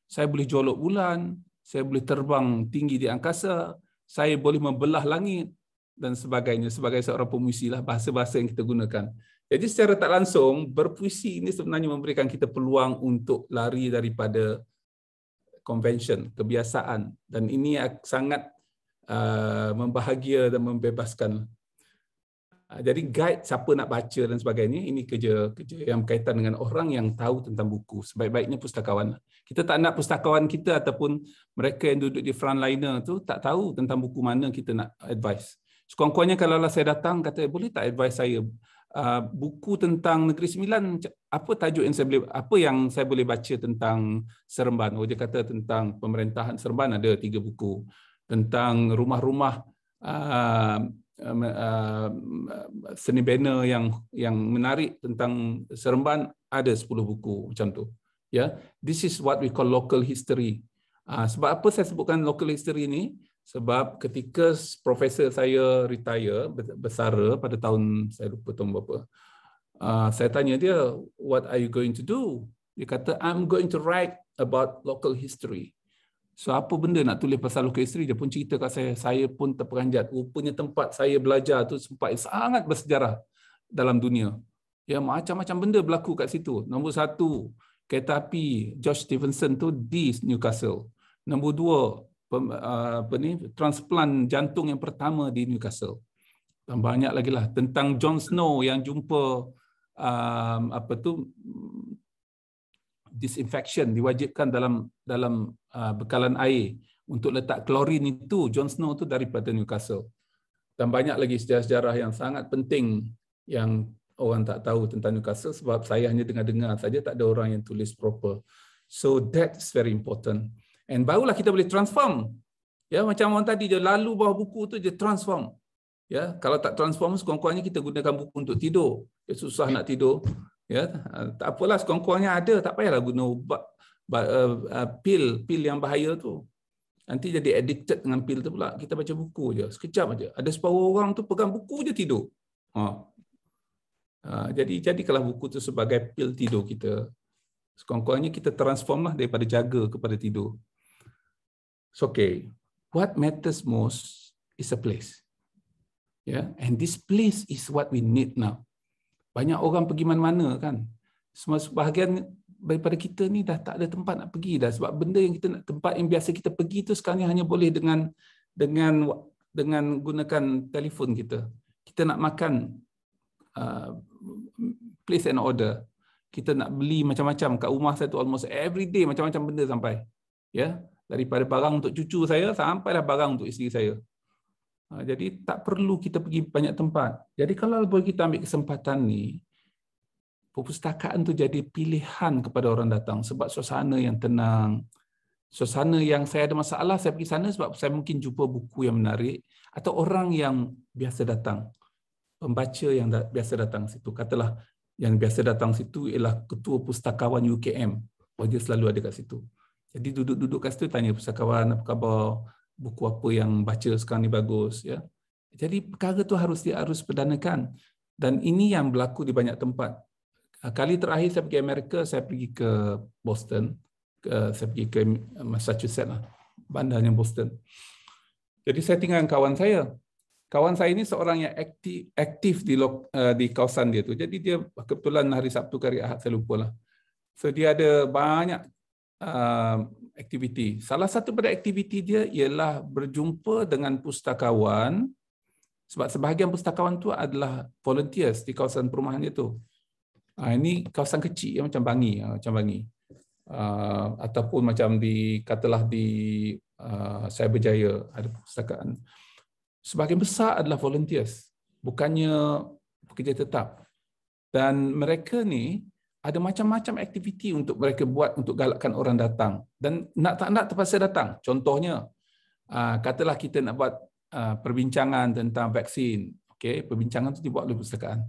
Speaker 3: Saya boleh jolok bulan, saya boleh terbang tinggi di angkasa, saya boleh membelah langit dan sebagainya. Sebagai seorang pemuisi lah, bahasa-bahasa yang kita gunakan. Jadi secara tak langsung, berpuisi ini sebenarnya memberikan kita peluang untuk lari daripada convention, kebiasaan. Dan ini sangat membahagia dan membebaskan. Jadi guide siapa nak baca dan sebagainya, ini kerja yang berkaitan dengan orang yang tahu tentang buku. Sebaik-baiknya pustakawan. Kita tak nak pustakawan kita ataupun mereka yang duduk di frontliner tu tak tahu tentang buku mana kita nak advice. Sekurang-kurangnya kalau saya datang kata, boleh tak advice saya buku tentang Negeri Sembilan, apa tajuk yang saya boleh baca tentang Seremban? Dia kata tentang pemerintahan Seremban ada 3 buku. Tentang rumah-rumah seni bena yang menarik tentang Seremban ada 10 buku macam tu. Ya, this is what we call local history. Sebab apa saya sebutkan local history ni? Sebab ketika profesor saya retire, bersara pada tahun, saya lupa tahun berapa, saya tanya dia, what are you going to do? Dia kata, I'm going to write about local history. So apa benda nak tulis pasal local history? Dia pun cerita kat saya pun terperanjat. Rupanya tempat saya belajar tu tempat yang sangat bersejarah dalam dunia. Ya, macam-macam benda berlaku kat situ. Nombor 1, kereta api George Stephenson tu di Newcastle. Nombor 2, transplant jantung yang pertama di Newcastle. Dan banyak lagi lah tentang Jon Snow yang jumpa disinfection, diwajibkan dalam bekalan air untuk letak klorin itu. Jon Snow itu daripada Newcastle. Dan banyak lagi sejarah-sejarah yang sangat penting yang orang tak tahu tentang Newcastle, sebab saya hanya dengar-dengar saja, tak ada orang yang tulis proper. So that's very important. And barulah kita boleh transform. Ya, macam orang tadi je, lalu bawah buku tu je transform. Ya, kalau tak transform, sekurang-kurangnya kita gunakan buku untuk tidur. Ya, susah nak tidur. Ya, tak apalah, sekurang-kurangnya ada, tak payahlah guna pil yang bahaya tu. Nanti jadi addicted dengan pil tu pula. Kita baca buku je, sekejap aja. Ada separuh orang tu pegang buku je tidur. Jadikanlah buku tu sebagai pil tidur kita. Sekurang-kurangnya kita transform lah daripada jaga kepada tidur. So, okay. What matters most is a place. Yeah, and this place is what we need now. Banyak orang pergi mana-mana kan. Sebahagian daripada kita ni dah tak ada tempat nak pergi dah, sebab benda yang kita nak, tempat yang biasa kita pergi tu sekarang hanya boleh dengan gunakan telefon kita. Kita nak makan, place and order. Kita nak beli macam-macam kat rumah saya tu, almost every day macam-macam benda sampai. Ya, daripada barang untuk cucu saya sampailah barang untuk isteri saya. Jadi tak perlu kita pergi banyak tempat. Jadi kalau boleh kita ambil kesempatan ni, perpustakaan tu jadi pilihan kepada orang datang, sebab suasana yang tenang, suasana yang saya ada masalah, saya pergi sana sebab saya mungkin jumpa buku yang menarik, atau orang yang biasa datang, pembaca yang biasa datang situ. Katalah yang biasa datang situ ialah ketua pustakawan UKM, dia selalu ada kat situ. Jadi duduk-duduk kat situ, tanya pustakawan apa khabar, buku apa yang baca sekarang ni bagus, ya. Jadi perkara tu harus perdanakan, dan ini yang berlaku di banyak tempat. Kali terakhir saya pergi Amerika, saya pergi ke Boston, saya pergi ke Massachusetts lah, bandarnya Boston. Jadi saya tinggal dengan kawan saya. Kawan saya ini seorang yang aktif di kawasan dia tu. Jadi dia kebetulan hari Sabtu ke hari Ahad, saya lupa lah. So dia ada banyak aktiviti. Salah satu pada aktiviti dia ialah berjumpa dengan pustakawan, sebab sebahagian pustakawan tu adalah volunteers di kawasan perumahan dia tu. Ini kawasan kecil macam Bangi, ataupun macam katalah di Cyberjaya ada perpustakaan. Sebahagian besar adalah volunteers, bukannya pekerja tetap. Dan mereka ni ada macam-macam aktiviti untuk mereka buat untuk galakkan orang datang. Dan nak tak nak terpaksa datang. Contohnya, katalah kita nak buat perbincangan tentang vaksin. Okay, perbincangan itu dibuat oleh perpustakaan.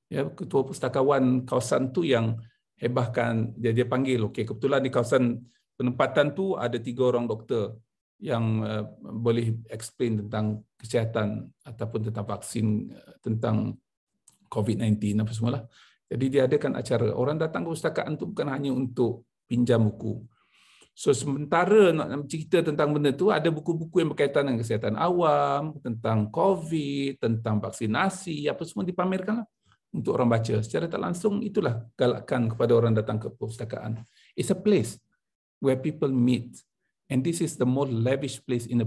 Speaker 3: Ya, ketua pustakawan kawasan tu yang hebahkan, dia panggil. Okay, kebetulan di kawasan penempatan tu ada 3 orang doktor yang boleh explain tentang kesihatan ataupun tentang vaksin, tentang COVID-19 apa semualah. Jadi dia adakan acara. Orang datang ke perpustakaan tu bukan hanya untuk pinjam buku. So sementara nak cerita tentang benda tu, ada buku-buku yang berkaitan dengan kesihatan awam, tentang COVID, tentang vaksinasi, apa semua dipamerkan lah untuk orang baca. Secara tak langsung itulah galakkan kepada orang datang ke perpustakaan. It's a place where people meet, and this is the most lavish place in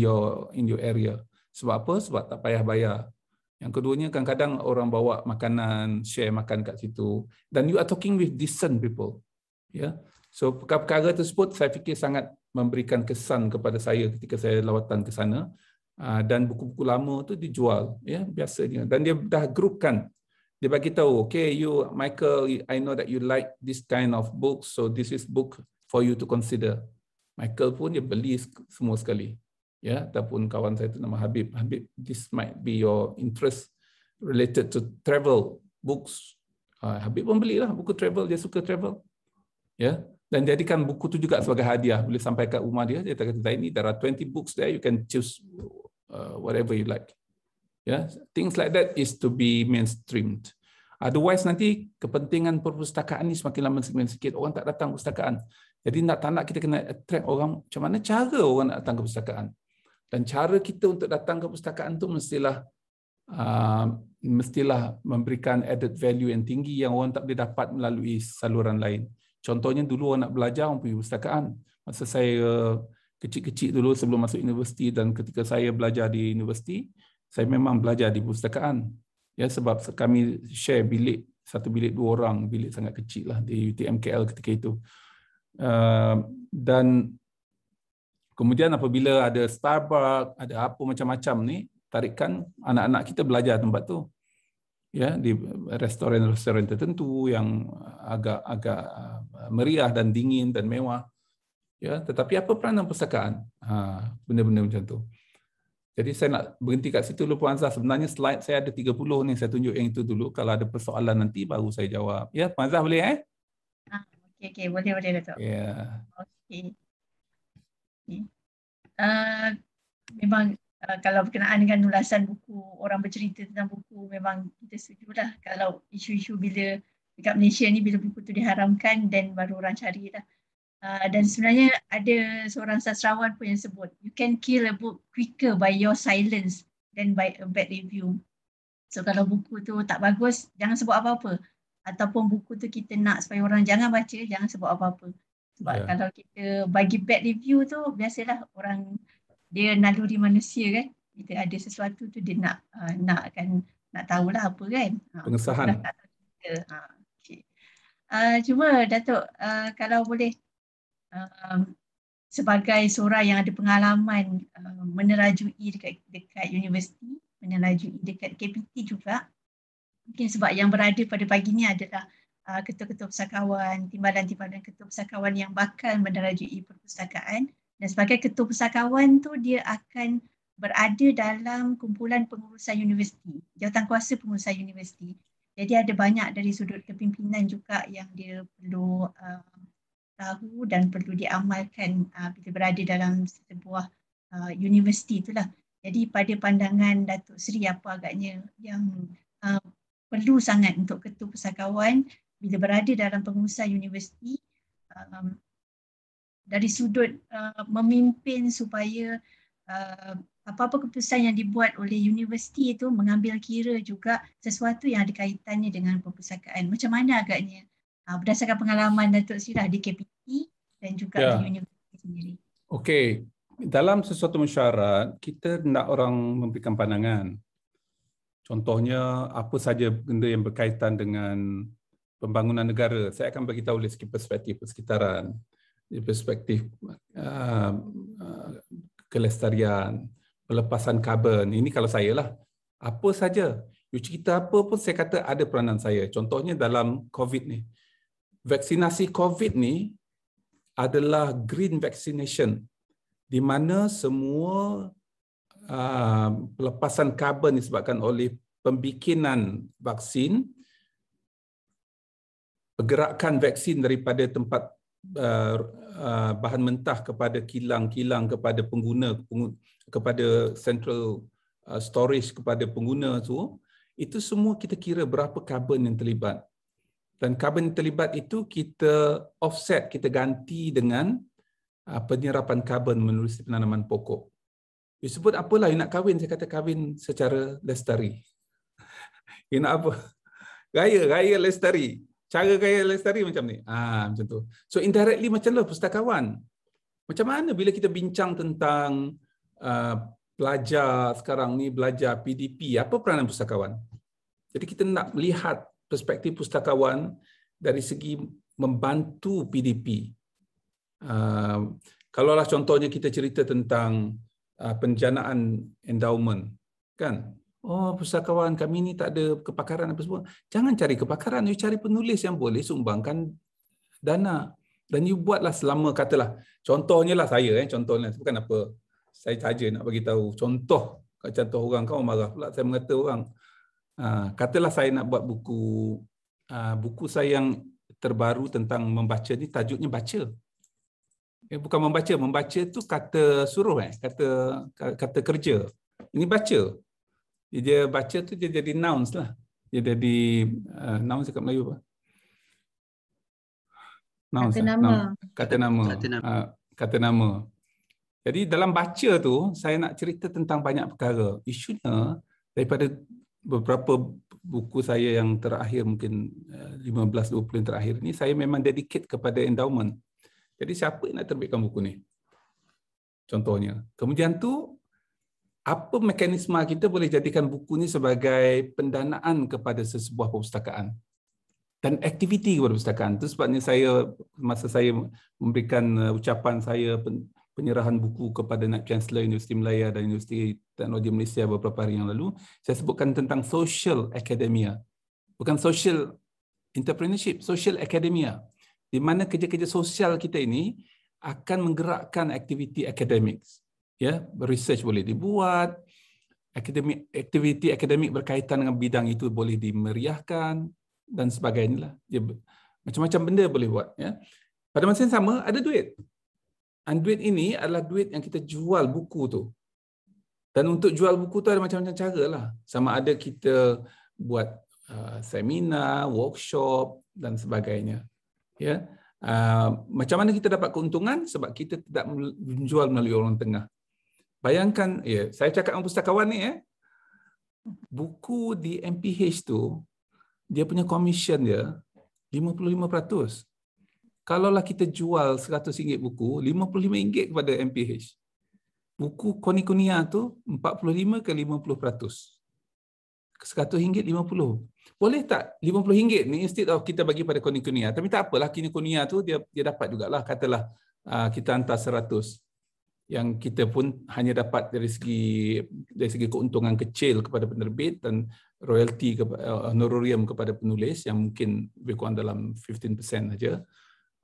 Speaker 3: your area. Sebab apa? Sebab tak payah bayar. Yang keduanya, kadang-kadang orang bawa makanan, share makan kat situ, dan you are talking with decent people. Ya. So perkara-perkara tersebut saya fikir sangat memberikan kesan kepada saya ketika saya lawatan ke sana. Dan buku-buku lama tu dijual, ya, biasanya. Dan dia dah grupkan. Dia bagi tahu, okay, you Michael, I know that you like this kind of books, so this is book for you to consider. Michael pun dia beli semua sekali. Ya, ataupun kawan saya tu nama Habib. Habib, this might be your interest related to travel books. Habib pun belilah buku travel, dia suka travel. Ya, dan jadikan buku tu juga sebagai hadiah, boleh sampai kat rumah dia. Dia kata, ini there are 20 books there, you can choose whatever you like. Ya, things like that is to be mainstreamed. Otherwise nanti kepentingan perpustakaan ni semakin lama semakin sikit, orang tak datang perpustakaan. Jadi nak tak nak kita kena attract orang. Macam mana cara orang nak datang ke perpustakaan? Dan cara kita untuk datang ke perpustakaan tu mestilah memberikan added value yang tinggi yang orang tak boleh dapat melalui saluran lain. Contohnya dulu orang nak belajar, orang pergi perpustakaan. Masa saya kecil-kecil dulu sebelum masuk universiti, dan ketika saya belajar di universiti, saya memang belajar di perpustakaan. Ya, sebab kami share bilik, satu bilik 2 orang, bilik sangat kecil lah di UTM KL ketika itu. Dan kemudian apabila ada Starbucks, ada apa macam-macam ni, tarikan anak-anak kita belajar tempat tu. Ya, di restoran-restoran tertentu yang agak meriah dan dingin dan mewah. Ya, tetapi apa peranan perpustakaan? Benda-benda macam tu. Jadi saya nak berhenti kat situ dulu, Puan Azhar. Sebenarnya slide saya ada 30 ni, saya tunjuk yang itu dulu. Kalau ada persoalan nanti baru saya jawab. Ya, Puan Azhar boleh
Speaker 2: Okey, boleh Datuk.
Speaker 3: Ya.
Speaker 2: Okey. Memang kalau berkenaan dengan ulasan buku, orang bercerita tentang buku, memang kita setujulah kalau isu-isu bila dekat Malaysia ni, bila buku tu diharamkan, dan baru orang carilah. Dan sebenarnya ada seorang sastrawan pun yang sebut, you can kill a book quicker by your silence than by a bad review. So kalau buku tu tak bagus, jangan sebut apa-apa. Ataupun buku tu kita nak supaya orang jangan baca, jangan sebut apa-apa. Sebab kalau kita bagi bad review tu, biasalah orang, dia naluri manusia kan. Kita ada sesuatu tu dia nak tahulah apa kan.
Speaker 3: Pengesahan.
Speaker 2: Okay. Cuma Datuk, kalau boleh, sebagai seorang yang ada pengalaman menerajui dekat universiti, menerajui dekat KPT juga, mungkin sebab yang berada pada pagi ni adalah ketua-ketua pusakawan, timbalan-timbalan ketua pusakawan yang bakal menerajui perpustakaan, dan sebagai ketua pusakawan tu dia akan berada dalam kumpulan pengurusan universiti, jawatankuasa pengurusan universiti. Jadi ada banyak dari sudut kepimpinan juga yang dia perlu tahu dan perlu diamalkan bila berada dalam sebuah universiti itulah. Jadi pada pandangan Datuk Seri, apa agaknya yang perlu sangat untuk ketua pusakawan bila berada dalam pengurusan universiti, dari sudut memimpin supaya apa-apa keputusan yang dibuat oleh universiti itu mengambil kira juga sesuatu yang ada kaitannya dengan perpustakaan. Macam mana agaknya berdasarkan pengalaman Datuk Seri di KPT dan juga di universiti sendiri?
Speaker 3: Okey, dalam sesuatu mesyuarat kita nak orang memberikan pandangan. Contohnya apa saja benda yang berkaitan dengan pembangunan negara. Saya akan bagi tahu dari segi perspektif persekitaran, dari perspektif kelestarian, pelepasan karbon. Ini kalau saya lah. Apa saja, you cerita apa pun saya kata ada peranan saya. Contohnya dalam COVID ni. Vaksinasi COVID ni adalah green vaccination, di mana semua pelepasan karbon disebabkan oleh pembikinan vaksin, pergerakan vaksin daripada tempat bahan mentah kepada kilang-kilang, kepada pengguna, kepada central storage kepada pengguna tu, itu semua kita kira berapa karbon yang terlibat. Dan karbon yang terlibat itu kita offset, kita ganti dengan penyerapan karbon melalui penanaman pokok. You sebut apalah, you nak kahwin, saya kata kahwin secara lestari. You nak apa? Gaya lestari. Cara gaya lestari macam ni. Macam tu. So indirectly macam lah pustakawan. Macam mana bila kita bincang tentang pelajar sekarang ni, belajar PDP, apa peranan pustakawan? Jadi kita nak melihat perspektif pustakawan dari segi membantu PDP. Kalaulah contohnya kita cerita tentang penjanaan endowment, kan? Oh, pustakawan kami ni tak ada kepakaran apa semua. Jangan cari kepakaran, you cari penulis yang boleh sumbangkan dana. Dan you buatlah selama, katalah, contohnya lah saya, contohnya, bukan apa, saya saja nak bagi tahu contoh. Kalau contoh orang, kau marah pula saya mengata orang. Katalah saya nak buat buku saya yang terbaru tentang membaca ni, tajuknya baca. Bukan membaca tu kata suruh, kata kerja. Ini baca. Dia baca tu dia jadi nouns lah. Dia jadi nouns dekat Melayu apa? Nouns, kata nama. Kata nama. Jadi dalam baca tu saya nak cerita tentang banyak perkara. Isunya daripada beberapa buku saya yang terakhir, mungkin 15-20 yang terakhir ni, saya memang dedicate kepada endowment. Jadi siapa yang nak terbitkan buku ni? contohnya. Kemudian tu apa mekanisme kita boleh jadikan buku ni sebagai pendanaan kepada sesebuah perpustakaan dan aktiviti kepada perpustakaan. Itu sebabnya masa saya memberikan ucapan saya penyerahan buku kepada Naib Chancellor Universiti Malaya dan Universiti Teknologi Malaysia beberapa hari yang lalu, saya sebutkan tentang social academia. Bukan social entrepreneurship, social academia. Di mana kerja-kerja sosial kita ini akan menggerakkan aktiviti akademik. Ya, research boleh dibuat, aktiviti akademik berkaitan dengan bidang itu boleh dimeriahkan dan sebagainya lah. Macam-macam benda boleh buat. Ya. Pada masa yang sama ada duit. Dan duit ini adalah duit yang kita jual buku tu. Dan untuk jual buku tu ada macam-macam cara lah. Sama ada kita buat seminar, workshop dan sebagainya. Ya. Macam mana kita dapat keuntungan? Sebab kita tidak menjual melalui orang tengah. Bayangkan, ya, saya cakap dengan pustakawan ni, buku di MPH tu, dia punya commission dia 55%. Kalaulah kita jual RM100 buku, RM55 kepada MPH. Buku Koni-Kunia tu 45 ke 50%. RM100 50. Boleh tak RM50 ni instead of kita bagi pada Koni-Kunia, tapi tak apalah, Koni-Kunia tu dia dapat jugalah, katalah kita hantar 100. Yang kita pun hanya dapat dari segi keuntungan kecil kepada penerbit dan royalty honorarium kepada penulis yang mungkin lebih kurang dalam 15% saja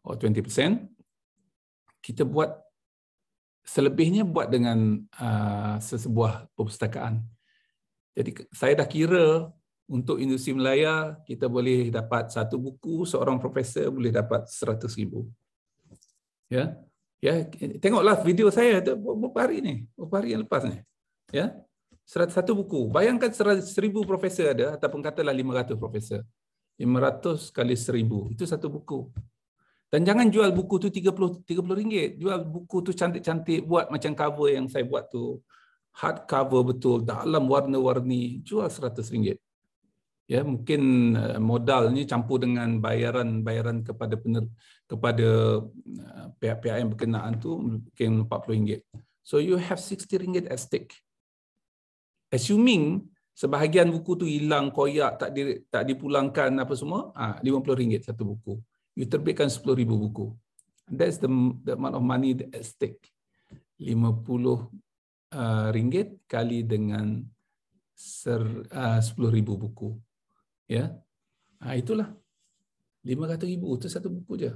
Speaker 3: atau 20%. Kita buat selebihnya buat dengan sesebuah perpustakaan. Jadi saya dah kira untuk Universiti Malaya kita boleh dapat satu buku, seorang profesor boleh dapat RM100,000. Ya. Ya, tengoklah video saya beberapa hari yang lepas ni. Ya. Satu buku. Bayangkan 1,000 profesor ada ataupun katalah 500 profesor. 500 kali 1,000 itu satu buku. Dan jangan jual buku tu RM30. Jual buku tu cantik-cantik, buat macam cover yang saya buat tu. Hard cover betul, dalam warna-warni, jual RM100. Ya, mungkin modalnya campur dengan bayaran kepada pihak-pihak yang berkenaan tu mungkin RM40. So you have RM60 at stake. Assuming sebahagian buku tu hilang, koyak, tak dipulangkan apa semua, RM50 satu buku. You terbitkan 10,000 buku. That's the amount of money at stake. RM50 kali dengan 10,000 buku. Ya, itulah RM500,000 itu satu buku je.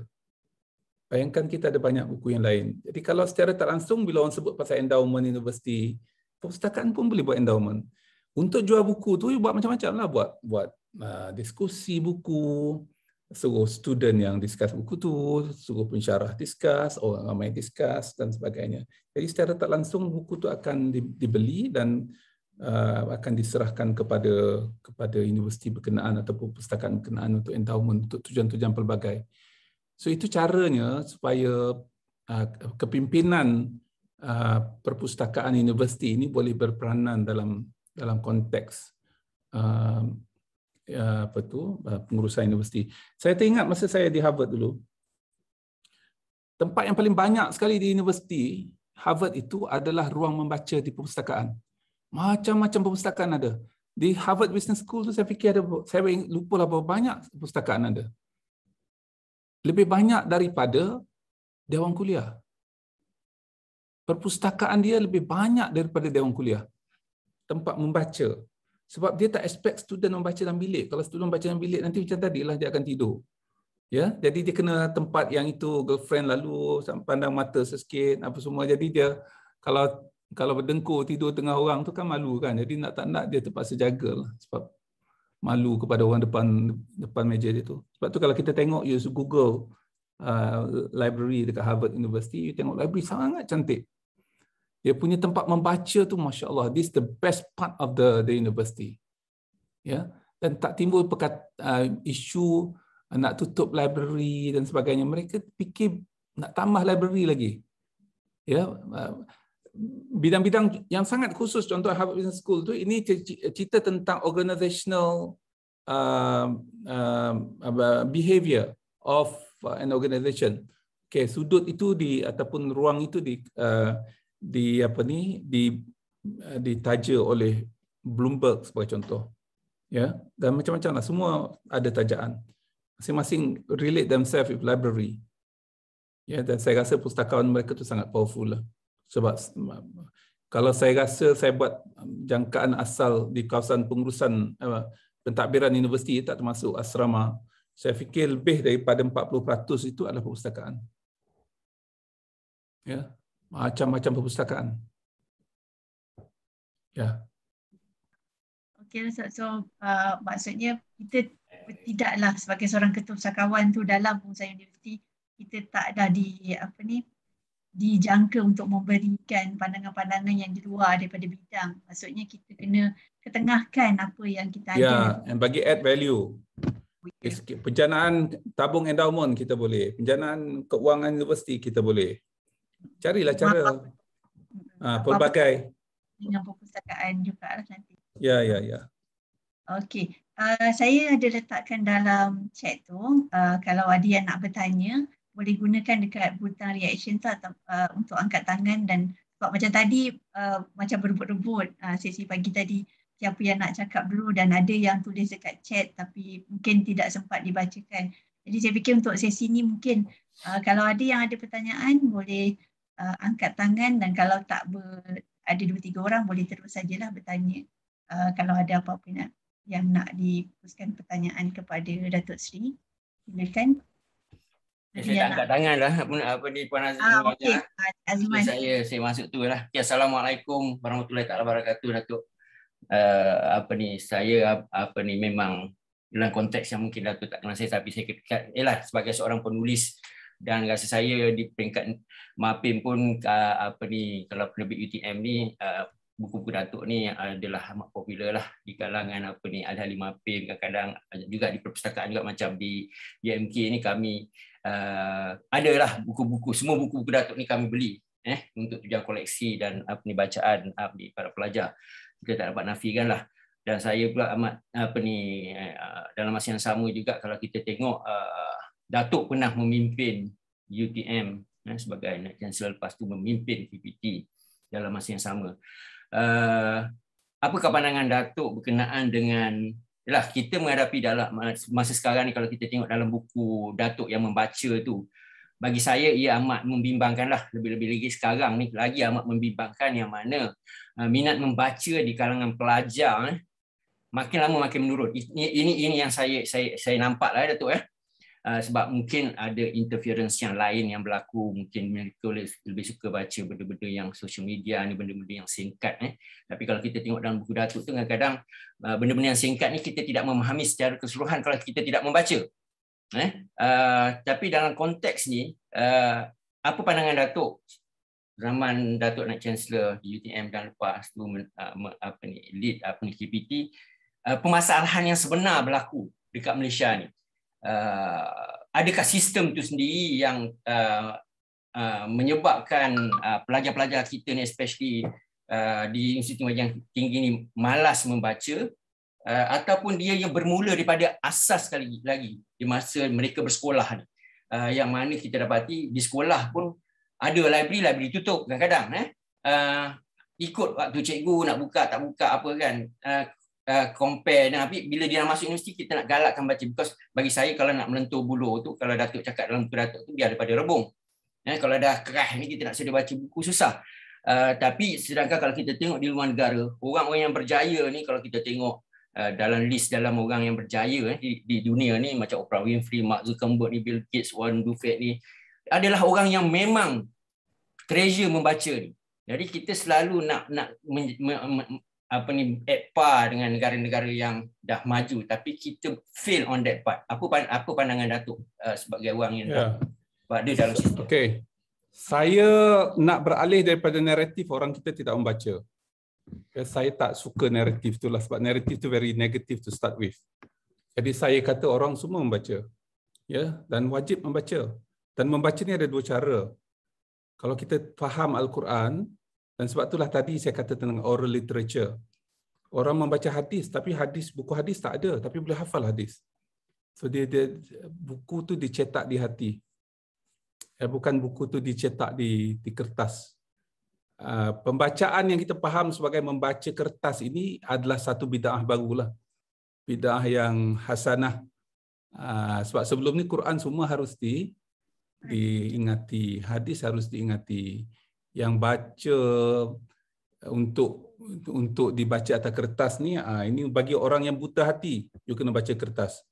Speaker 3: Bayangkan kita ada banyak buku yang lain. Jadi kalau secara tak langsung bila orang sebut pasal endowment universiti, perpustakaan pun boleh buat endowment. Untuk jual buku tu buat macam-macam lah, buat diskusi buku, suruh student yang discuss buku tu, suruh pensyarah discuss, orang ramai discuss dan sebagainya. Jadi secara tak langsung buku tu akan dibeli dan akan diserahkan kepada universiti berkenaan ataupun perpustakaan berkenaan untuk endowment untuk tujuan-tujuan pelbagai. So itu caranya supaya kepimpinan perpustakaan universiti ini boleh berperanan dalam konteks pengurusan universiti. Saya teringat masa saya di Harvard dulu, tempat yang paling banyak sekali di universiti Harvard itu adalah ruang membaca di perpustakaan. Macam-macam perpustakaan ada. Di Harvard Business School tu saya fikir saya lupa lah berapa banyak perpustakaan ada. Lebih banyak daripada dewan kuliah. Perpustakaan dia lebih banyak daripada dewan kuliah. Tempat membaca. Sebab dia tak expect student membaca dalam bilik. Kalau student membaca dalam bilik nanti macam tadilah dia akan tidur. Ya, jadi dia kena tempat yang itu girlfriend lalu pandang mata sikit apa semua. Jadi dia kalau berdengkur tidur tengah orang tu kan malu kan. Jadi nak tak nak dia terpaksa jagalah sebab malu kepada orang depan meja dia tu. Sebab tu kalau kita tengok you Google library dekat Harvard University, you tengok library sangat cantik. Dia punya tempat membaca tu masya-Allah, this the best part of the university. Ya, dan tak timbul isu nak tutup library dan sebagainya. Mereka fikir nak tambah library lagi. Ya, bidang-bidang yang sangat khusus, contoh Harvard Business School tu, ini cerita tentang organizational behavior of an organization. Okay, sudut itu ataupun ruang itu ditaja oleh Bloomberg sebagai contoh. Ya, dan macam-macam lah, semua ada tajaan. Masing-masing relate themselves with library. Ya, dan saya rasa pustakawan mereka tu sangat powerful lah. Sebab kalau saya rasa saya buat jangkaan asal di kawasan pengurusan pentadbiran universiti, tak termasuk asrama, saya fikir lebih daripada 40% itu adalah perpustakaan. Ya, macam-macam perpustakaan. Ya.
Speaker 2: Okey, so maksudnya kita tidaklah sebagai seorang ketua pustakawan tu dalam pengurusan universiti, kita tak ada dijangka untuk memberikan pandangan-pandangan yang di luar daripada bidang. Maksudnya kita kena ketengahkan apa yang kita ada.
Speaker 3: Ya, and bagi add value. Penjanaan tabung endowment kita boleh, penjanaan keuangan universiti kita boleh. Carilah cara. Pelbagai.
Speaker 2: Dengan perpustakaan juga lah nanti.
Speaker 3: Ya.
Speaker 2: Okey, saya ada letakkan dalam chat tu, kalau ada yang nak bertanya, boleh gunakan dekat butang reaction tu atau untuk angkat tangan, dan sebab macam tadi macam berebut-rebut sesi pagi tadi, siapa yang nak cakap dulu, dan ada yang tulis dekat chat tapi mungkin tidak sempat dibacakan. Jadi saya fikir untuk sesi ni mungkin kalau ada yang ada pertanyaan boleh angkat tangan, dan kalau tak ada 2-3 orang boleh terus sajalah bertanya. Kalau ada apa-apa yang nak diteruskan pertanyaan kepada Datuk Seri, silakan.
Speaker 5: Saya tak angkat tangan lah. Apa ni Puan Azman?
Speaker 2: Okey, Azman.
Speaker 5: Saya masuk tu lah. Okay, Assalamualaikum warahmatullahi wabarakatuh, Datuk. Saya memang dalam konteks yang mungkin Datuk tak kenal saya, tapi saya sebagai seorang penulis, dan rasa saya di peringkat MAPIM pun kalau penerbit UTM ni, buku-buku Datuk ni adalah amat popular lah di kalangan ahli MAPIM, kadang-kadang juga di perpustakaan juga, macam di UMK ni kami adalah buku-buku, semua buku-buku Datuk ni kami beli untuk tujuan koleksi dan bacaan para pelajar. Kita tak dapat nafikan lah. Dan saya pula amat dalam masa yang sama juga, kalau kita tengok Datuk pernah memimpin UTM sebagai Naib Chancellor, lepas tu memimpin PPT dalam masa yang sama. Apakah pandangan Datuk berkenaan dengan kita menghadapi dalam masa sekarang ni, kalau kita tengok dalam buku Datuk yang membaca tu, bagi saya ia amat membimbangkan lah, lebih-lebih lagi sekarang ni lagi amat membimbangkan, yang mana minat membaca di kalangan pelajar makin lama makin menurun. Ini yang saya nampak lah, Datuk. Sebab mungkin ada interference yang lain yang berlaku, mungkin mereka lebih suka baca benda-benda yang social media ni, benda-benda yang singkat. Tapi kalau kita tengok dalam buku Datuk tu, kadang-kadang benda-benda yang singkat ni kita tidak memahami secara keseluruhan kalau kita tidak membaca. Tapi dalam konteks ni, apa pandangan Datuk zaman Datuk Naib Chancellor di UTM dan lepas tu lead KPT, permasalahan yang sebenar berlaku dekat Malaysia ni? Adakah sistem itu sendiri yang menyebabkan pelajar-pelajar kita ni, especially di institusi yang tinggi ni, malas membaca, ataupun dia yang bermula daripada asas sekali lagi di masa mereka bersekolah ni, yang mana kita dapati di sekolah pun ada library tutup kadang-kadang, ikut waktu cikgu nak buka tak buka apa kan, compare. Tapi bila dia nak masuk universiti, kita nak galakkan baca, because bagi saya kalau nak melentur buluh tu, kalau Datuk cakap dalam buku Datuk tu, dia daripada rebung. Kalau dah kerah ni, kita nak sedia baca buku susah. Tapi sedangkan kalau kita tengok di luar negara, orang-orang yang berjaya ni, kalau kita tengok dalam list dalam orang yang berjaya di dunia ni, macam Oprah Winfrey, Mark Zuckerberg ni, Bill Gates, Warren Buffett ni, adalah orang yang memang treasure membaca ni. Jadi kita selalu nak at par dengan negara-negara yang dah maju, tapi kita fail on that part. Apa pandangan Datuk sebagai orang yang ada dalam sistem?
Speaker 3: Okey. Saya nak beralih daripada naratif orang kita tidak membaca. Saya tak suka naratif itulah, sebab naratif tu very negative to start with. Jadi saya kata orang semua membaca. Dan wajib membaca. Dan membaca ni ada dua cara. Kalau kita faham Al-Quran, dan sebab itulah tadi saya kata tentang oral literature. Orang membaca hadis, tapi buku hadis tak ada, tapi boleh hafal hadis. So dia buku tu dicetak di hati. Bukan buku tu dicetak di kertas. pembacaan yang kita faham sebagai membaca kertas ini adalah satu bid'ah barulah. Bid'ah yang hasanah. Sebab sebelum ni Quran semua harus diingati, hadis harus diingati. Yang baca untuk dibaca atas kertas ni, ini bagi orang yang buta hati, you kena baca kertas.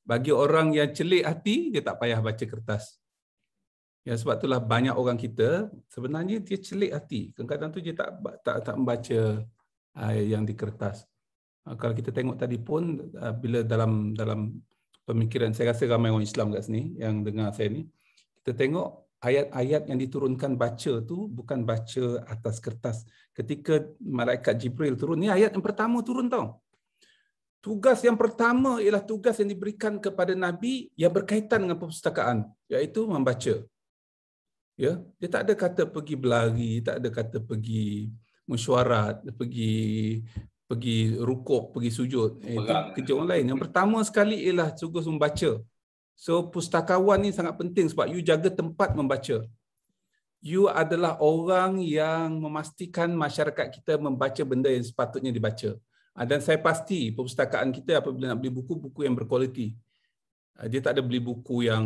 Speaker 3: Bagi orang yang celik hati, dia tak payah baca kertas. Ya, sebab itulah banyak orang kita sebenarnya dia celik hati. Kadang-kadang tu dia tak membaca yang di kertas. Kalau kita tengok tadi pun, bila dalam pemikiran, saya rasa ramai orang Islam kat sini yang dengar saya ni, kita tengok ayat-ayat yang diturunkan baca tu bukan baca atas kertas. Ketika malaikat Jibril turun, ni ayat yang pertama turun tau. Tugas yang pertama ialah tugas yang diberikan kepada Nabi yang berkaitan dengan perpustakaan, iaitu membaca. Ya, dia tak ada kata pergi berlari, tak ada kata pergi mesyuarat, pergi rukuk, pergi sujud. Itu kerja orang lain. Yang pertama sekali ialah tugas membaca. So pustakawan ni sangat penting sebab you jaga tempat membaca. You adalah orang yang memastikan masyarakat kita membaca benda yang sepatutnya dibaca. Dan saya pasti perpustakaan kita apabila nak beli buku yang berkualiti. Dia tak ada beli buku yang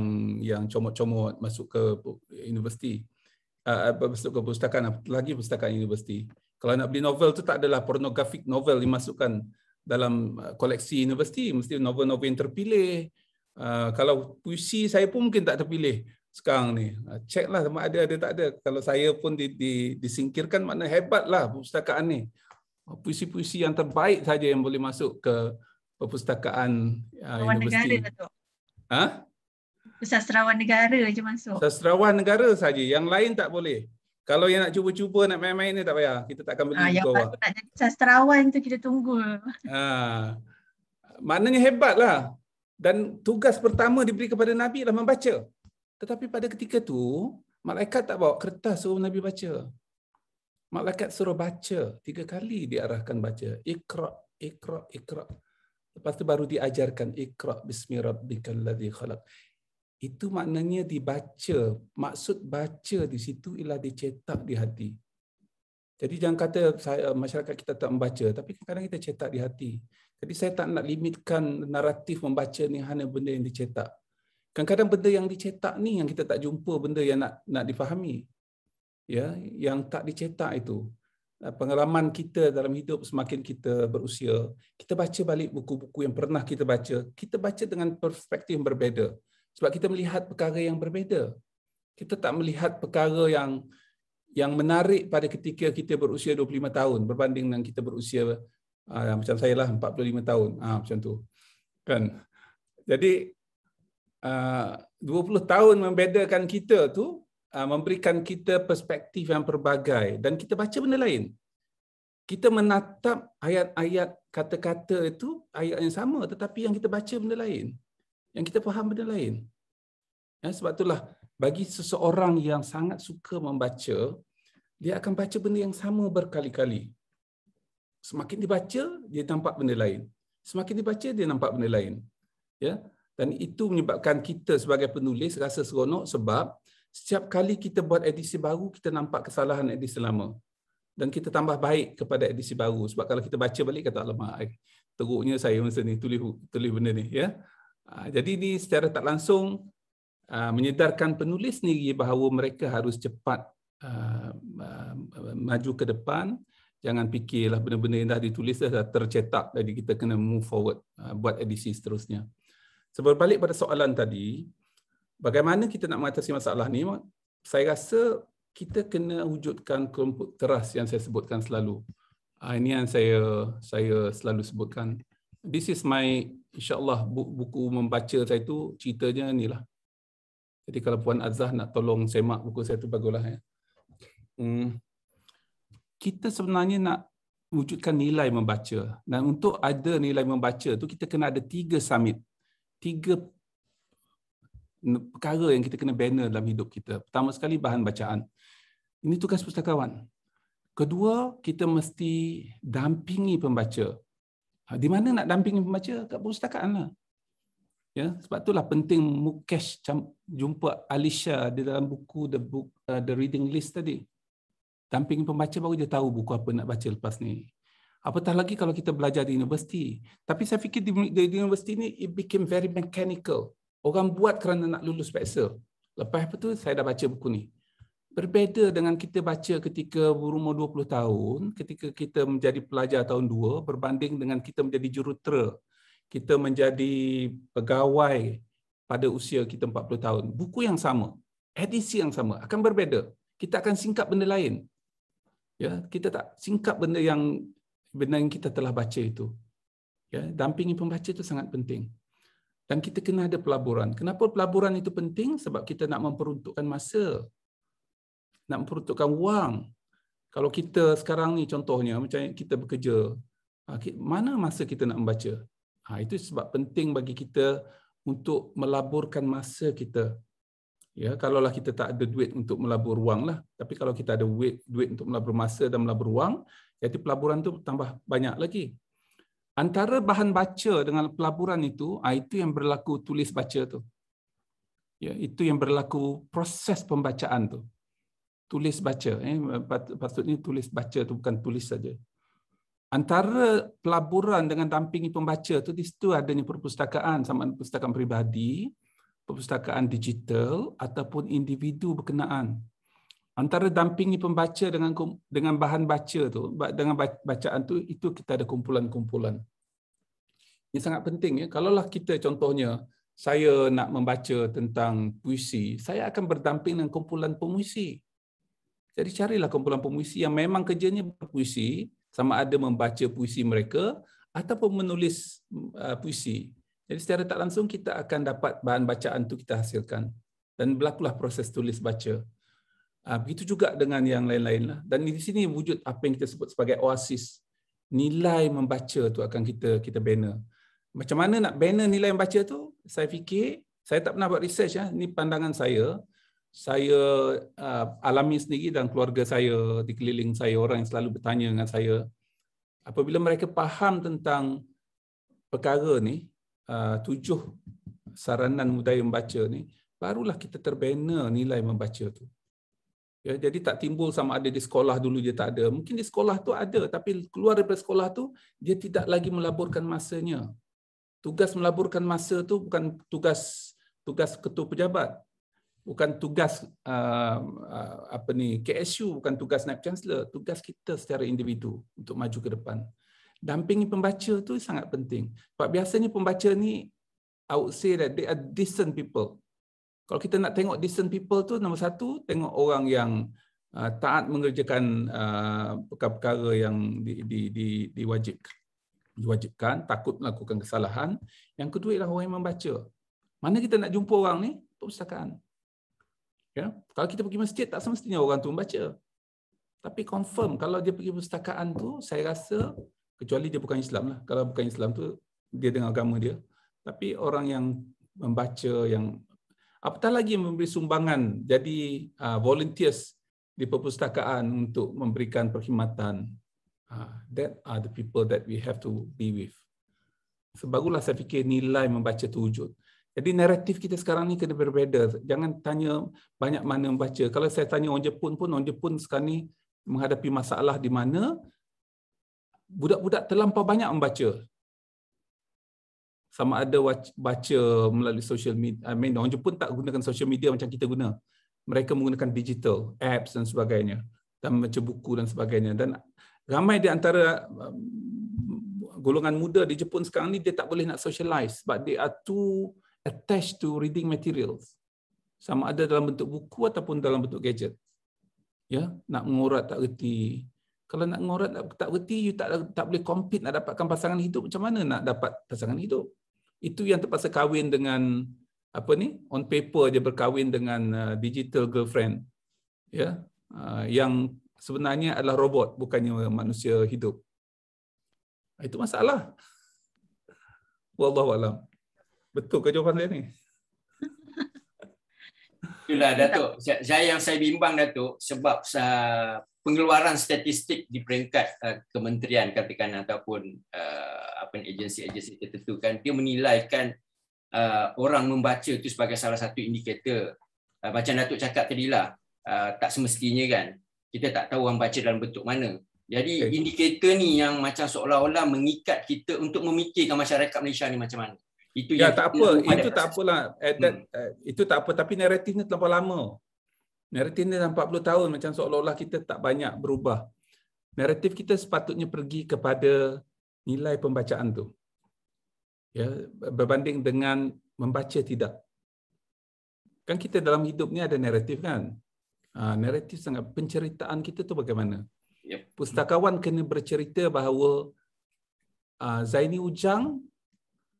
Speaker 3: comot-comot masuk ke universiti. Masuk ke perpustakaan, apalagi perpustakaan universiti. Kalau nak beli novel tu tak adalah pornographic novel dimasukkan dalam koleksi universiti, mesti novel-novel yang terpilih. Kalau puisi saya pun mungkin tak terpilih sekarang ni. Ceklah sama ada tak ada. Kalau saya pun disingkirkan, makna hebatlah perpustakaan ni. Puisi-puisi yang terbaik saja yang boleh masuk ke perpustakaan universiti.
Speaker 2: Negara, sastrawan negara je masuk. Sastrawan
Speaker 3: negara saja, yang lain tak boleh. Kalau yang nak cuba-cuba nak main-main ni tak payah, kita tak akan beli
Speaker 2: buku
Speaker 3: awak.
Speaker 2: Yang nak jadi sastrawan tu kita tunggu.
Speaker 3: Maknanya hebatlah. Dan tugas pertama diberi kepada Nabi adalah membaca. Tetapi pada ketika tu, malaikat tak bawa kertas suruh Nabi baca. Malaikat suruh baca, 3 kali diarahkan baca. Iqra, iqra, iqra. Lepas tu baru diajarkan Iqra bismi rabbikal ladzi khalaq. Itu maknanya dibaca. Maksud baca di situ ialah dicetak di hati. Jadi jangan kata masyarakat kita tak membaca, tapi kadang-kadang kita cetak di hati. Jadi saya tak nak limitkan naratif membaca ni hanya benda yang dicetak. Kadang-kadang benda yang dicetak ni yang kita tak jumpa benda yang nak difahami. Ya, yang tak dicetak itu. Pengalaman kita dalam hidup semakin kita berusia, kita baca balik buku-buku yang pernah kita baca dengan perspektif yang berbeza. Sebab kita melihat perkara yang berbeza. Kita tak melihat perkara yang menarik pada ketika kita berusia 25 tahun berbanding dengan kita berusia macam saya lah 45 tahun. Macam tu. Kan? Jadi 20 tahun membedakan kita tu memberikan kita perspektif yang pelbagai dan kita baca benda lain. Kita menatap ayat-ayat kata-kata itu ayat yang sama tetapi yang kita baca benda lain. Yang kita faham benda lain. Ya, sebab itulah bagi seseorang yang sangat suka membaca, dia akan baca benda yang sama berkali-kali. Semakin dibaca, dia nampak benda lain. Semakin dibaca, dia nampak benda lain. Ya, dan itu menyebabkan kita sebagai penulis rasa seronok sebab setiap kali kita buat edisi baru, kita nampak kesalahan edisi lama. Dan kita tambah baik kepada edisi baru. Sebab kalau kita baca balik, kata alamak, teruknya saya masa ni tulis benda ni. Ya? Jadi ini secara tak langsung menyedarkan penulis sendiri bahawa mereka harus cepat maju ke depan. Jangan fikirlah benda-benda yang dah ditulis dah tercetak. Jadi kita kena move forward, buat edisi seterusnya. So, berbalik pada soalan tadi, bagaimana kita nak mengatasi masalah ni? Saya rasa kita kena wujudkan kelompok teras yang saya sebutkan selalu. Ini yang saya selalu sebutkan. This is my, insyaAllah, buku membaca saya tu ceritanya ni lah. Jadi kalau Puan Azhar nak tolong semak buku saya tu baguslah. Ya. Kita sebenarnya nak wujudkan nilai membaca. Dan untuk ada nilai membaca tu kita kena ada 3 summit. 3 perkara yang kita kena banner dalam hidup kita. Pertama sekali bahan bacaan. Ini tugas pustakawan. Kedua, kita mesti dampingi pembaca. Di mana nak dampingi pembaca? Kat perpustakaan lah. Ya, sebab itulah penting Mukesh jumpa Alisha di dalam buku The Reading List tadi. Dampingi pembaca baru dia tahu buku apa nak baca lepas ni. Apatah lagi kalau kita belajar di universiti. Tapi saya fikir di universiti ni it became very mechanical. Orang buat kerana nak lulus peksa. Lepas itu saya dah baca buku ni. Berbeza dengan kita baca ketika berumur 20 tahun, ketika kita menjadi pelajar tahun 2 berbanding dengan kita menjadi jurutera, kita menjadi pegawai pada usia kita 40 tahun. Buku yang sama, edisi yang sama akan berbeza. Kita akan singkap benda lain. Ya, kita tak singkap benda yang kita telah baca itu. Ya, dampingi pembaca itu sangat penting. Dan kita kena ada pelaburan. Kenapa pelaburan itu penting? Sebab kita nak memperuntukkan masa. Nak memperuntukkan wang. Kalau kita sekarang ni contohnya, macam kita bekerja, mana masa kita nak membaca? Itu sebab penting bagi kita untuk melaburkan masa kita. Ya, kalaulah kita tak ada duit untuk melabur wang lah. Tapi kalau kita ada duit untuk melabur masa dan melabur wang, jadi pelaburan tu tambah banyak lagi. Antara bahan baca dengan pelaburan itu yang berlaku tulis baca tu. Ya, itu yang berlaku proses pembacaan tu. Tulis baca, patutnya tulis baca tu bukan tulis saja. Antara pelaburan dengan dampingi pembaca tu di situ adanya perpustakaan, sama ada perpustakaan peribadi, perpustakaan digital ataupun individu berkenaan. Antara dampingi pembaca dengan bahan baca tu, dengan bacaan tu, itu kita ada kumpulan-kumpulan. Ini sangat penting ya. Kalaulah kita contohnya saya nak membaca tentang puisi, saya akan berdamping dengan kumpulan pemuisi. Jadi carilah kumpulan pemuisi yang memang kerjanya berpuisi, sama ada membaca puisi mereka ataupun menulis puisi. Jadi secara tak langsung kita akan dapat bahan bacaan tu kita hasilkan dan berlakulah proses tulis baca. Begitu juga dengan yang lain-lain lah. Dan di sini wujud apa yang kita sebut sebagai oasis. Nilai membaca tu akan kita bina. Macam mana nak bina nilai membaca tu? Saya fikir, saya tak pernah buat research ya. Ini pandangan saya. Saya alami sendiri dan keluarga saya, di keliling saya, orang yang selalu bertanya dengan saya. Apabila mereka faham tentang perkara ni, 7 saranan budaya membaca ni, barulah kita terbina nilai membaca tu. Ya, jadi tak timbul sama ada di sekolah dulu dia tak ada. Mungkin di sekolah tu ada, tapi keluar daripada sekolah tu, dia tidak lagi melaburkan masanya. Tugas melaburkan masa tu bukan tugas ketua pejabat. Bukan tugas KSU, bukan tugas Naib Chancellor, tugas kita secara individu untuk maju ke depan. Dampingi pembaca tu sangat penting. Sebab biasanya pembaca ni, I would say that they are decent people. Kalau kita nak tengok decent people tu, nombor satu, tengok orang yang taat mengerjakan perkara-perkara yang diwajibkan, takut melakukan kesalahan. Yang kedua ialah orang yang membaca. Mana kita nak jumpa orang ni? Perpustakaan. Ya, kalau kita pergi masjid tak semestinya orang tu membaca. Tapi confirm kalau dia pergi perpustakaan tu, saya rasa kecuali dia bukan Islam lah. Kalau bukan Islam tu dia dengan agama dia. Tapi orang yang membaca, yang apatah lagi memberi sumbangan jadi volunteers di perpustakaan untuk memberikan perkhidmatan. That are the people that we have to be with. Sebagulah saya fikir nilai membaca tu wujud. Jadi naratif kita sekarang ni kena berbeza. Jangan tanya banyak mana membaca. Kalau saya tanya orang Jepun pun, orang Jepun sekarang ni menghadapi masalah di mana budak-budak terlampau banyak membaca. Sama ada baca melalui social media. Orang Jepun tak gunakan social media macam kita guna. Mereka menggunakan digital, apps dan sebagainya. Dan membaca buku dan sebagainya. Dan ramai di antara golongan muda di Jepun sekarang ni, dia tak boleh nak socialize. But they are too attached to reading materials. Sama ada dalam bentuk buku ataupun dalam bentuk gadget. Ya, nak mengorat tak reti. Kalau nak mengorat tak reti, you tak boleh compete nak dapatkan pasangan hidup. Macam mana nak dapat pasangan hidup? Itu yang terpaksa kahwin dengan on paper dia berkahwin dengan digital girlfriend. Ya, yang sebenarnya adalah robot, bukannya manusia hidup. Itu masalah. Wallahu a'lam. Betul ke jawapan saya ni?
Speaker 5: Itulah Datuk. Yang saya bimbang Datuk sebab pengeluaran statistik di peringkat kementerian katakan ataupun agensi-agensi tertentu kan, dia menilaikan orang membaca itu sebagai salah satu indikator. Macam Datuk cakap tadilah, tak semestinya kan. kita tak tahu orang baca dalam bentuk mana. Jadi indikator ni yang macam seolah-olah mengikat kita untuk memikirkan masyarakat Malaysia ni macam mana. Itu
Speaker 3: Ya,
Speaker 5: yang
Speaker 3: tak apa. Itu tak apalah. Itu tak apa. Tapi naratif ni terlampau lama. Naratif ni dah 40 tahun macam seolah-olah kita tak banyak berubah. Naratif kita sepatutnya pergi kepada nilai pembacaan tu. Ya, berbanding dengan membaca tidak. Kan kita dalam hidup ni ada naratif kan? Naratif sangat, penceritaan kita tu bagaimana?
Speaker 5: Yep.
Speaker 3: Pustakawan kena bercerita bahawa Zaini Ujang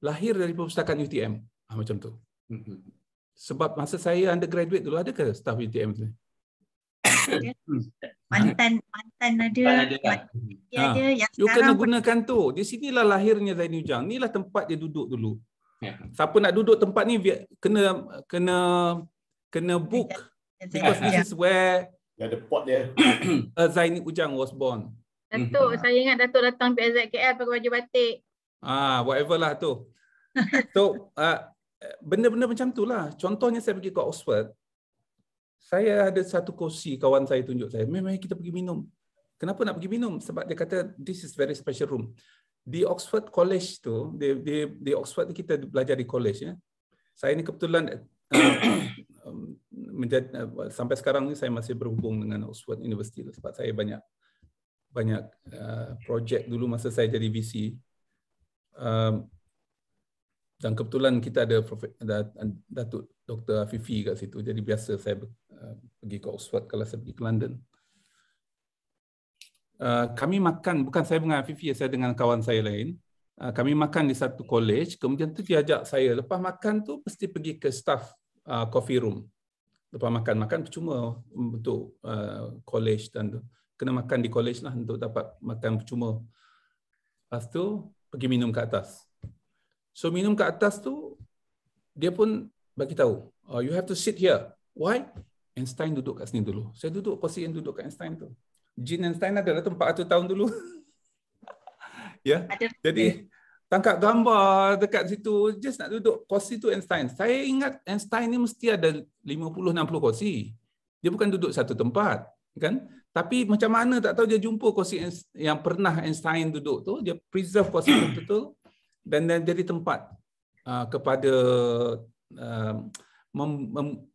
Speaker 3: lahir dari perpustakaan UTM. Macam tu. Sebab masa saya undergraduate dulu, ada ke staff UTM tu?
Speaker 2: Mantan ada. Ada yang
Speaker 3: you
Speaker 2: sekarang
Speaker 3: kena gunakan tu. Di sinilah lahirnya Zaini Ujang. Inilah tempat dia duduk dulu.
Speaker 5: Ya.
Speaker 3: Siapa nak duduk tempat ni kena book. Because this is where
Speaker 6: Ada pot dia.
Speaker 3: Zaini Ujang was born.
Speaker 4: Datuk, saya ingat Datuk datang PZKL pakai baju batik.
Speaker 3: Whatever lah tu. So, benda-benda macam tu lah. Contohnya saya pergi ke Oxford. Saya ada satu kursi, kawan saya tunjuk saya. Mari kita pergi minum. Kenapa nak pergi minum? Sebab dia kata, this is very special room. Di Oxford College tu, di Oxford ni kita belajar di college. Ya. Saya ni kebetulan, sampai sekarang ni saya masih berhubung dengan Oxford University. Sebab saya banyak projek dulu masa saya jadi VC. Dan kebetulan kita ada Datuk Dr. Afifi kat situ. Jadi biasa saya pergi ke Oxford kalau saya pergi ke London. Kami makan, bukan saya dengan Afifi, saya dengan kawan saya lain. Kami makan di satu college, kemudian tu dia ajak saya. Lepas makan tu, mesti pergi ke staff coffee room. Lepas makan percuma untuk college dan tu. Kena makan di college lah untuk dapat makan percuma. Lepas tu, pergi minum ke atas. So minum ke atas tu, dia pun bagi tahu, you have to sit here. Why? Einstein duduk kat sini dulu. Saya duduk kursi yang duduk kat Einstein tu. Jean Einstein adalah 400 tahun dulu. Ya. Jadi tangkap gambar dekat situ, just nak duduk kursi tu Einstein. Saya ingat Einstein ni mesti ada 50-60 kursi. Dia bukan duduk satu tempat, kan? Tapi macam mana tak tahu dia jumpa kursi yang pernah Einstein duduk tu, dia preserve kursi tu betul dan jadi tempat kepada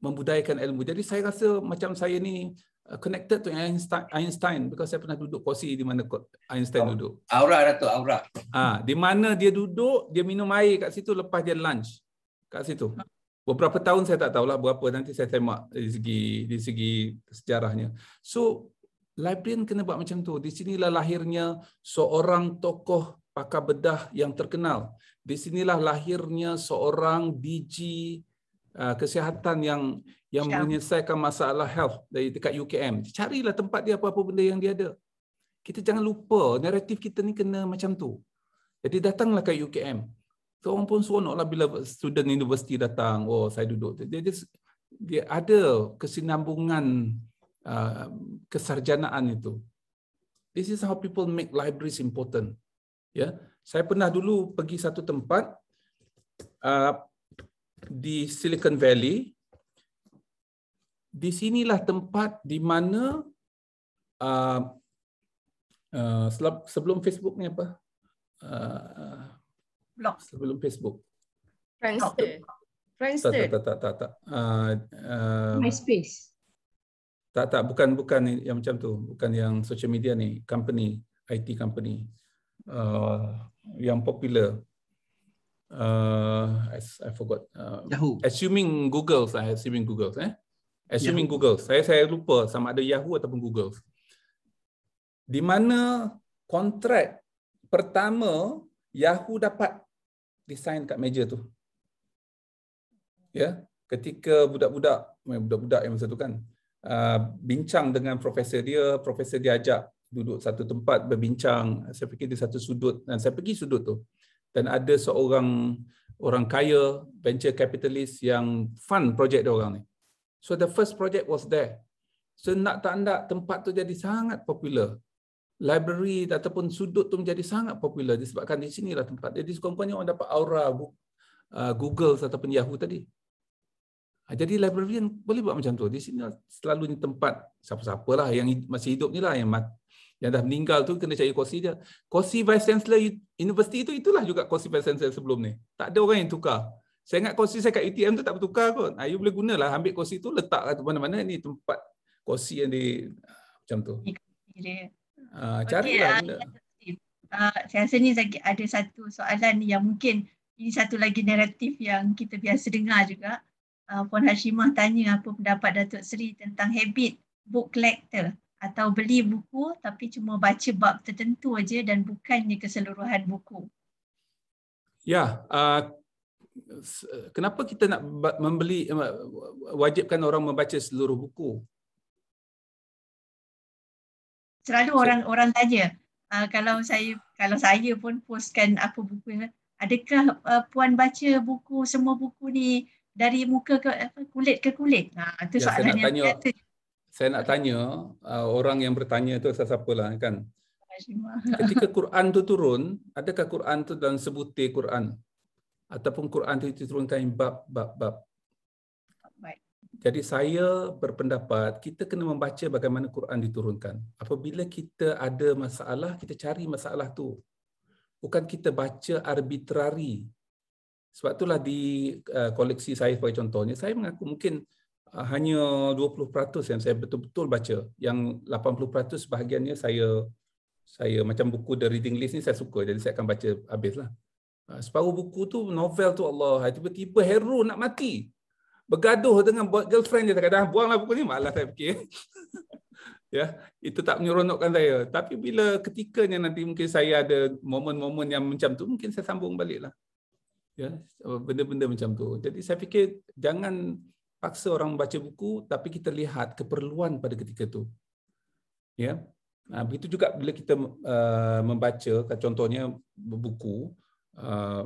Speaker 3: membudayakan ilmu. Jadi saya rasa macam saya ni connected to Einstein because saya pernah duduk kursi di mana Einstein duduk.
Speaker 5: Aura Datuk, aura.
Speaker 3: Di mana dia duduk, dia minum air kat situ lepas dia lunch kat situ. Beberapa tahun saya tak tahulah berapa, nanti saya semak di segi sejarahnya. So librarian kena buat macam tu. Di sinilah lahirnya seorang tokoh pakar bedah yang terkenal. Di sinilah lahirnya seorang DG kesihatan yang menyelesaikan masalah health dari dekat UKM. Carilah tempat dia apa-apa benda yang dia ada. Kita jangan lupa naratif kita ni kena macam tu. Jadi datanglah ke UKM. So, orang pun seronoklah bila student universiti datang. Oh, saya duduk. Dia ada kesinambungan kesarjanaan itu. This is how people make libraries important. Ya, saya pernah dulu pergi satu tempat di Silicon Valley. Di sinilah tempat di mana sebelum Facebook ni apa?
Speaker 2: Blog.
Speaker 3: Sebelum Facebook.
Speaker 4: Friendster.
Speaker 3: Tak.
Speaker 4: MySpace.
Speaker 3: Tak, bukan yang macam tu. Bukan yang social media ni, company, IT company. Yang popular. I forgot.
Speaker 5: Yahoo.
Speaker 3: Assuming Google. Google. Saya lupa sama ada Yahoo ataupun Google. Di mana kontrak pertama Yahoo dapat design kat meja tu. Ya, ketika budak-budak yang masa tu kan bincang dengan profesor dia ajak duduk satu tempat berbincang. Saya fikir di satu sudut dan saya pergi sudut tu. Dan ada seorang orang kaya, venture capitalist yang fund projek dia orang ni. So the first project was there. So nak tak nak tempat tu jadi sangat popular. Library ataupun sudut tu menjadi sangat popular disebabkan di sinilah tempat. Jadi sekurang-kurangnya orang dapat aura Google ataupun Yahoo tadi. Jadi librarian boleh buat macam tu. Di sini selalunya tempat siapa-siapalah yang masih hidup ni lah, yang dah meninggal tu kena cari kursi dia. Kursi Vice Chancellor Universiti itulah juga kursi Vice Chancellor sebelum ni. Tak ada orang yang tukar. Saya ingat kursi saya kat UTM tu tak bertukar kot. You boleh gunalah, ambil kursi tu letak kat mana-mana, ni tempat kursi yang di macam tu. Carilah guna.
Speaker 2: Saya rasa ni ada satu soalan yang mungkin ini satu lagi naratif yang kita biasa dengar juga. Puan Hashimah tanya apa pendapat Datuk Seri tentang habit book collector atau beli buku tapi cuma baca bab tertentu aja dan bukannya keseluruhan buku.
Speaker 3: Ya, kenapa kita nak wajibkan orang membaca seluruh buku?
Speaker 2: Selalu orang tanya, kalau saya pun postkan apa buku, adakah puan baca buku, semua buku ni dari muka ke kulit ke kulit? Itu soalan yang biasa.
Speaker 3: Saya nak tanya orang yang bertanya tu siapa-siapalah kan. Ketika Quran tu turun, adakah Quran tu dalam sebutir Quran? Ataupun Quran itu diturunkan bab-bab. Jadi saya berpendapat kita kena membaca bagaimana Quran diturunkan. Apabila kita ada masalah, kita cari masalah tu. Bukan kita baca arbitrary. Sebab itulah di koleksi saya sebagai contohnya, saya mengaku mungkin hanya 20% yang saya betul-betul baca. Yang 80% sebahagiannya saya macam buku The Reading List ni saya suka, jadi saya akan baca habislah. Separuh buku tu novel tu Allah, tiba-tiba hero nak mati. Bergaduh dengan girlfriend dia, kadang buanglah buku ni, malas saya fikir. Ya, itu tak menyeronokkan saya. Tapi bila ketikanya nanti mungkin saya ada momen-momen yang macam tu, mungkin saya sambung baliklah. Ya, benda-benda macam tu. Jadi saya fikir jangan paksa orang membaca buku, tapi kita lihat keperluan pada ketika tu. Ya, begitu juga bila kita membaca, contohnya buku,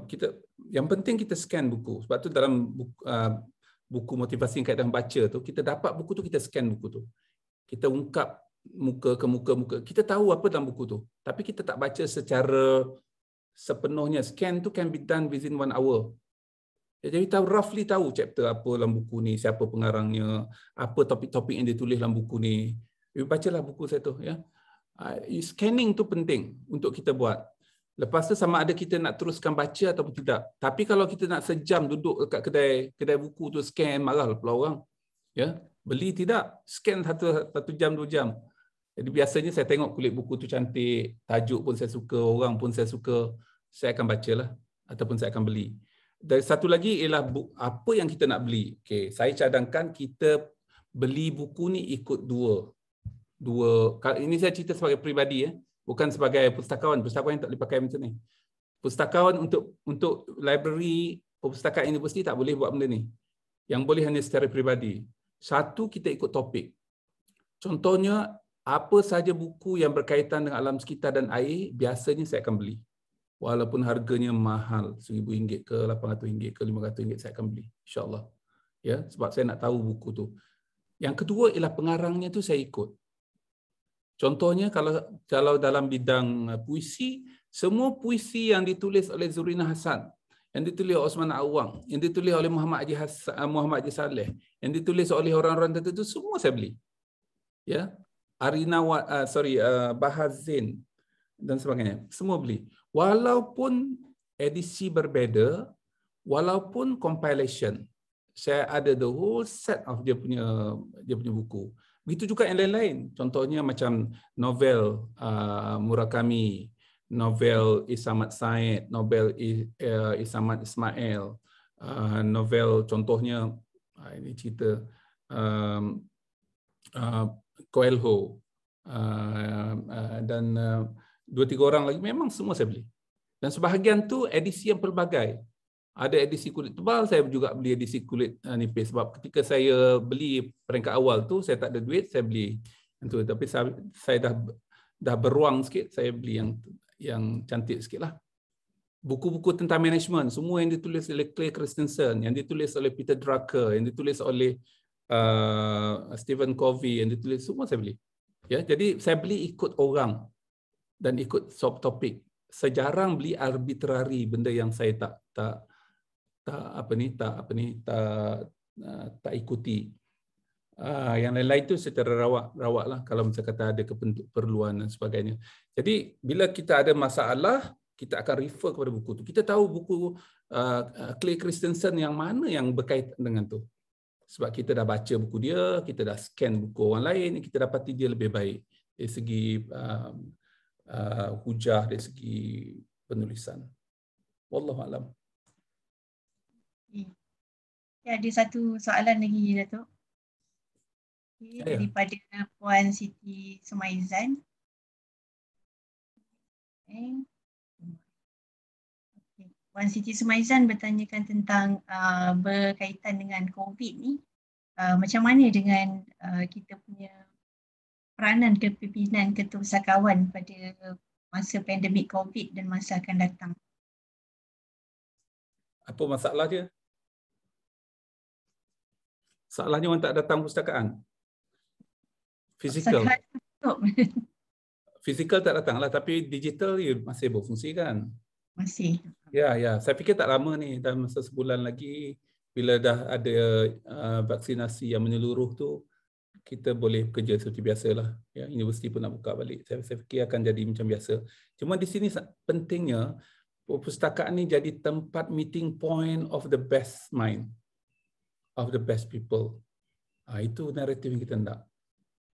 Speaker 3: kita yang penting kita scan buku. Sebab tu dalam buku motivasi yang kaitan baca tu, kita dapat buku tu, kita scan buku tu. Kita ungkap muka ke muka. Kita tahu apa dalam buku tu, tapi kita tak baca secara sepenuhnya. Scan tu can be done within 1 hour. Jadi roughly tahu chapter apa dalam buku ni, siapa pengarangnya, apa topik-topik yang ditulis dalam buku ni. Bacalah buku saya tu, ya. Scanning tu penting untuk kita buat. Lepas tu sama ada kita nak teruskan baca ataupun tidak. Tapi kalau kita nak sejam duduk dekat kedai buku tu scan, marahlah pula orang. Ya, beli tidak, scan 1 jam 2 jam. Jadi biasanya saya tengok kulit buku tu cantik, tajuk pun saya suka, orang pun saya suka, saya akan bacalah ataupun saya akan beli. Dan satu lagi ialah apa yang kita nak beli. Okey, saya cadangkan kita beli buku ni ikut dua. Ini saya cerita sebagai peribadi, bukan sebagai pustakawan. Pustakawan tak boleh pakai macam ni. Pustakawan untuk library, perpustakaan universiti tak boleh buat benda ni. Yang boleh hanya secara peribadi. Satu, kita ikut topik. Contohnya, apa sahaja buku yang berkaitan dengan alam sekitar dan air, biasanya saya akan beli. Walaupun harganya mahal, RM1,000 ke RM800 ke RM500, saya akan beli, insya-Allah. Ya, sebab saya nak tahu buku tu. Yang kedua ialah pengarangnya tu saya ikut. Contohnya kalau dalam bidang puisi, semua puisi yang ditulis oleh Zurina Hasan, yang ditulis oleh Osman Awang, yang ditulis oleh Muhammad Haji Saleh, yang ditulis oleh orang-orang tertentu, semua saya beli. Ya, Bahar Zain dan sebagainya, semua beli. Walaupun edisi berbeza, walaupun compilation, saya ada the whole set of dia punya buku. Begitu juga yang lain-lain. Contohnya macam novel Murakami, novel Isamat Said, novel Isamat Ismail, novel contohnya ini cerita Coelho, dan 2-3 orang lagi, memang semua saya beli. Dan sebahagian tu edisi yang pelbagai. Ada edisi kulit tebal, saya juga beli edisi kulit nipis. Sebab ketika saya beli peringkat awal tu, saya tak ada duit, saya beli itu. Tapi saya dah beruang sikit, saya beli yang cantik sikit lah. Buku-buku tentang management, semua yang ditulis oleh Clay Christensen, yang ditulis oleh Peter Drucker, yang ditulis oleh Stephen Covey, yang ditulis, semua saya beli. Ya, jadi saya beli ikut orang dan ikut subtopik. Sejarang beli arbitrary, benda yang saya tak tak ikuti. Yang lain-lain itu secara rawak lah kalau macam kata ada keperluan dan sebagainya. Jadi bila kita ada masalah, kita akan refer kepada buku tu. Kita tahu buku Clay Christensen yang mana yang berkaitan dengan tu. Sebab kita dah baca buku dia, kita dah scan buku orang lain, kita dapati dia lebih baik dari segi hujah, dari segi penulisan. Wallahualam.
Speaker 2: Ya, ada satu soalan lagi, Datuk. Okay, daripada Puan Siti Sumaizan. Okay. Puan Siti Sumaizan bertanyakan tentang berkaitan dengan COVID ni. Macam mana dengan kita punya peranan kepimpinan Ketua Pusakawan pada masa pandemik COVID dan masa akan datang?
Speaker 3: Apa masalah dia? Masalahnya orang tak datang pustakaan? Fizikal. Fizikal tak datang lah, tapi digital dia masih berfungsi kan?
Speaker 2: Masih.
Speaker 3: Ya. Saya fikir tak lama ni, dalam masa sebulan lagi, bila dah ada vaksinasi yang menyeluruh tu, kita boleh bekerja seperti biasalah. Ya, universiti pun nak buka balik. Saya fikir akan jadi macam biasa. Cuma di sini pentingnya, perpustakaan ni jadi tempat meeting point of the best mind, of the best people. Itu naratif yang kita nak.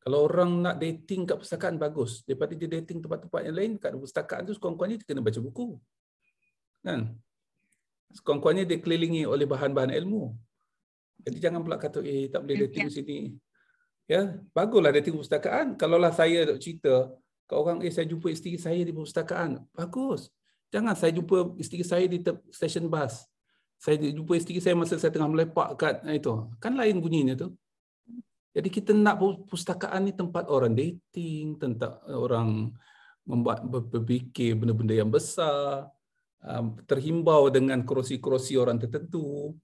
Speaker 3: Kalau orang nak dating kat perpustakaan, bagus. Daripada dia dating tempat-tempat yang lain, kat perpustakaan tu sekurang-kurangnya dia kena baca buku. Kan? Sekurang-kurangnya dia kelilingi oleh bahan-bahan ilmu. Jadi jangan pula kata, tak boleh dating di sini. Ya, baguslah dating perpustakaan. Kalaulah saya nak cerita kat orang, saya jumpa isteri saya di perpustakaan. Bagus. Jangan saya jumpa isteri saya di stesen bas. Saya jumpa isteri saya masa saya tengah melepak kat itu. Kan lain bunyinya tu. Jadi kita nak perpustakaan ni tempat orang dating, tempat orang berfikir benda-benda yang besar, terhimbau dengan kerusi-kerusi orang tertentu,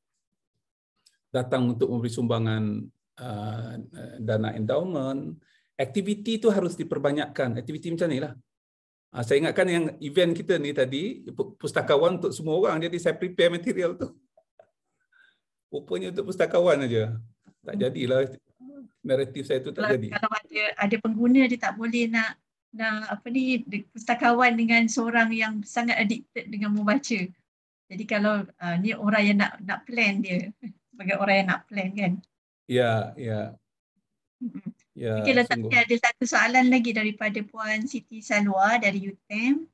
Speaker 3: datang untuk memberi sumbangan dana endowment. Aktiviti itu harus diperbanyakkan. Aktiviti macam ni lah. Saya ingatkan yang event kita ni tadi, pustakawan untuk semua orang, jadi saya prepare material tu. Rupanya untuk pustakawan aja. Tak jadilah. Naratif saya tu tak jadi.
Speaker 2: Kalau ada pengguna, dia tak boleh nak pustakawan dengan seorang yang sangat addicted dengan membaca. Jadi kalau ni orang yang nak plan dia, sebagai orang yang nak plan kan.
Speaker 3: Ya.
Speaker 2: Okay, letaknya ada satu soalan lagi daripada Puan Siti Salwa dari UTM.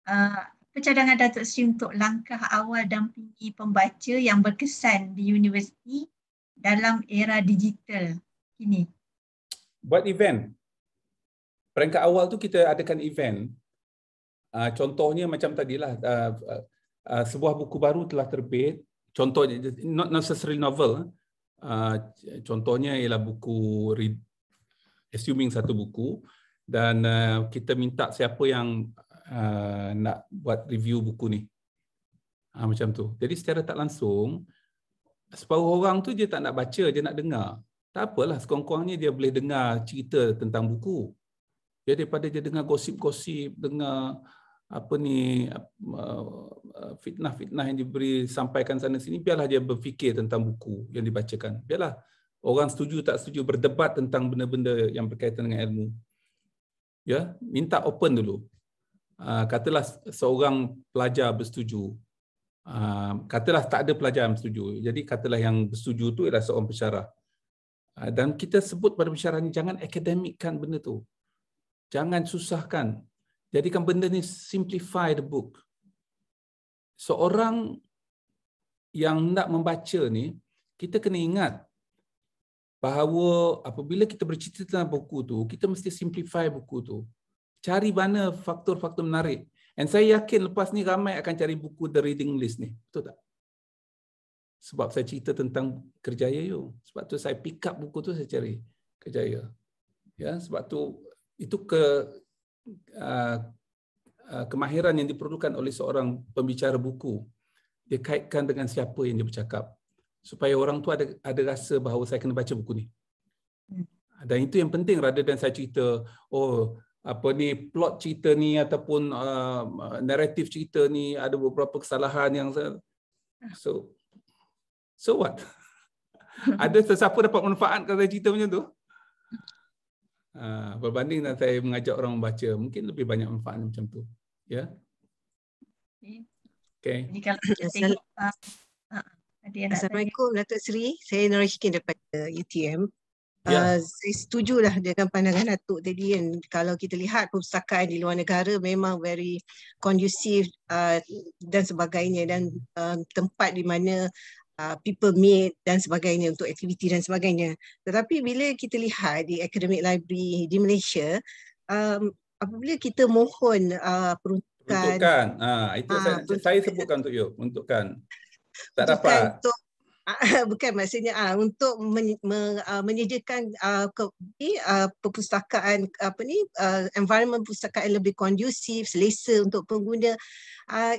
Speaker 2: Apa cadangan Datuk Seri untuk langkah awal dampingi pembaca yang berkesan di universiti dalam era digital ini?
Speaker 3: Buat event. Peringkat awal tu kita adakan event. Contohnya macam tadilah, sebuah buku baru telah terbit. Contohnya, not necessarily novel. Contohnya ialah buku, assuming satu buku. Dan kita minta siapa yang nak buat review buku ni. Macam tu. Jadi secara tak langsung, separuh orang tu dia tak nak baca, dia nak dengar. Tak apalah, sekurang-kurangnya dia boleh dengar cerita tentang buku. Dia daripada dia dengar gosip-gosip, dengar fitnah-fitnah yang diberi sampaikan sana sini, biarlah dia berfikir tentang buku yang dibacakan. Biarlah orang setuju tak setuju berdebat tentang benda-benda yang berkaitan dengan ilmu. Ya, minta open dulu. Katalah seorang pelajar bersetuju. Katalah tak ada pelajar yang bersetuju. Jadi katalah yang bersetuju tu ialah seorang pensyarah. Dan kita sebut pada pensyarah ni, jangan akademikkan benda tu. Jangan susahkan. Jadikan benda ni simplify the book. Seorang yang nak membaca ni, kita kena ingat bahawa apabila kita bercerita tentang buku tu, kita mesti simplify buku tu. Cari mana faktor-faktor menarik. And saya yakin lepas ni ramai akan cari buku The Reading List ni. Betul tak? Sebab saya cerita tentang Kerjaya you. Sebab tu saya pick up buku tu, saya cari Kerjaya. Ya, sebab tu itu kemahiran yang diperlukan oleh seorang pembicara buku. Dia kaitkan dengan siapa yang dia bercakap. Supaya orang tu ada rasa bahawa saya kena baca buku ni. Dan itu yang penting, rather than saya cerita, plot cerita ni ataupun naratif cerita ni ada beberapa kesalahan yang so what? Ada sesiapa dapat manfaat kalau saya cerita macam tu? Berbanding dengan saya mengajak orang membaca, mungkin lebih banyak manfaat macam tu. Ya. Okay.
Speaker 2: Jadi kalau kita tengok ada yang nak tanya.
Speaker 6: Assalamualaikum Datuk Seri, saya Norishkin daripada UTM.
Speaker 3: Ya.
Speaker 6: Saya setujulah dengan pandangan Datuk tadi kan. Kalau kita lihat perpustakaan di luar negara memang very conducive dan sebagainya, dan tempat di mana people meet dan sebagainya untuk aktiviti dan sebagainya. Tetapi bila kita lihat di academic library di Malaysia, apabila kita mohon peruntukan,
Speaker 3: itu saya sebutkan untuk you, peruntukan tak dapat.
Speaker 6: Untuk bukan maksudnya untuk menyediakan perpustakaan environment perpustakaan lebih kondusif, selesa untuk pengguna,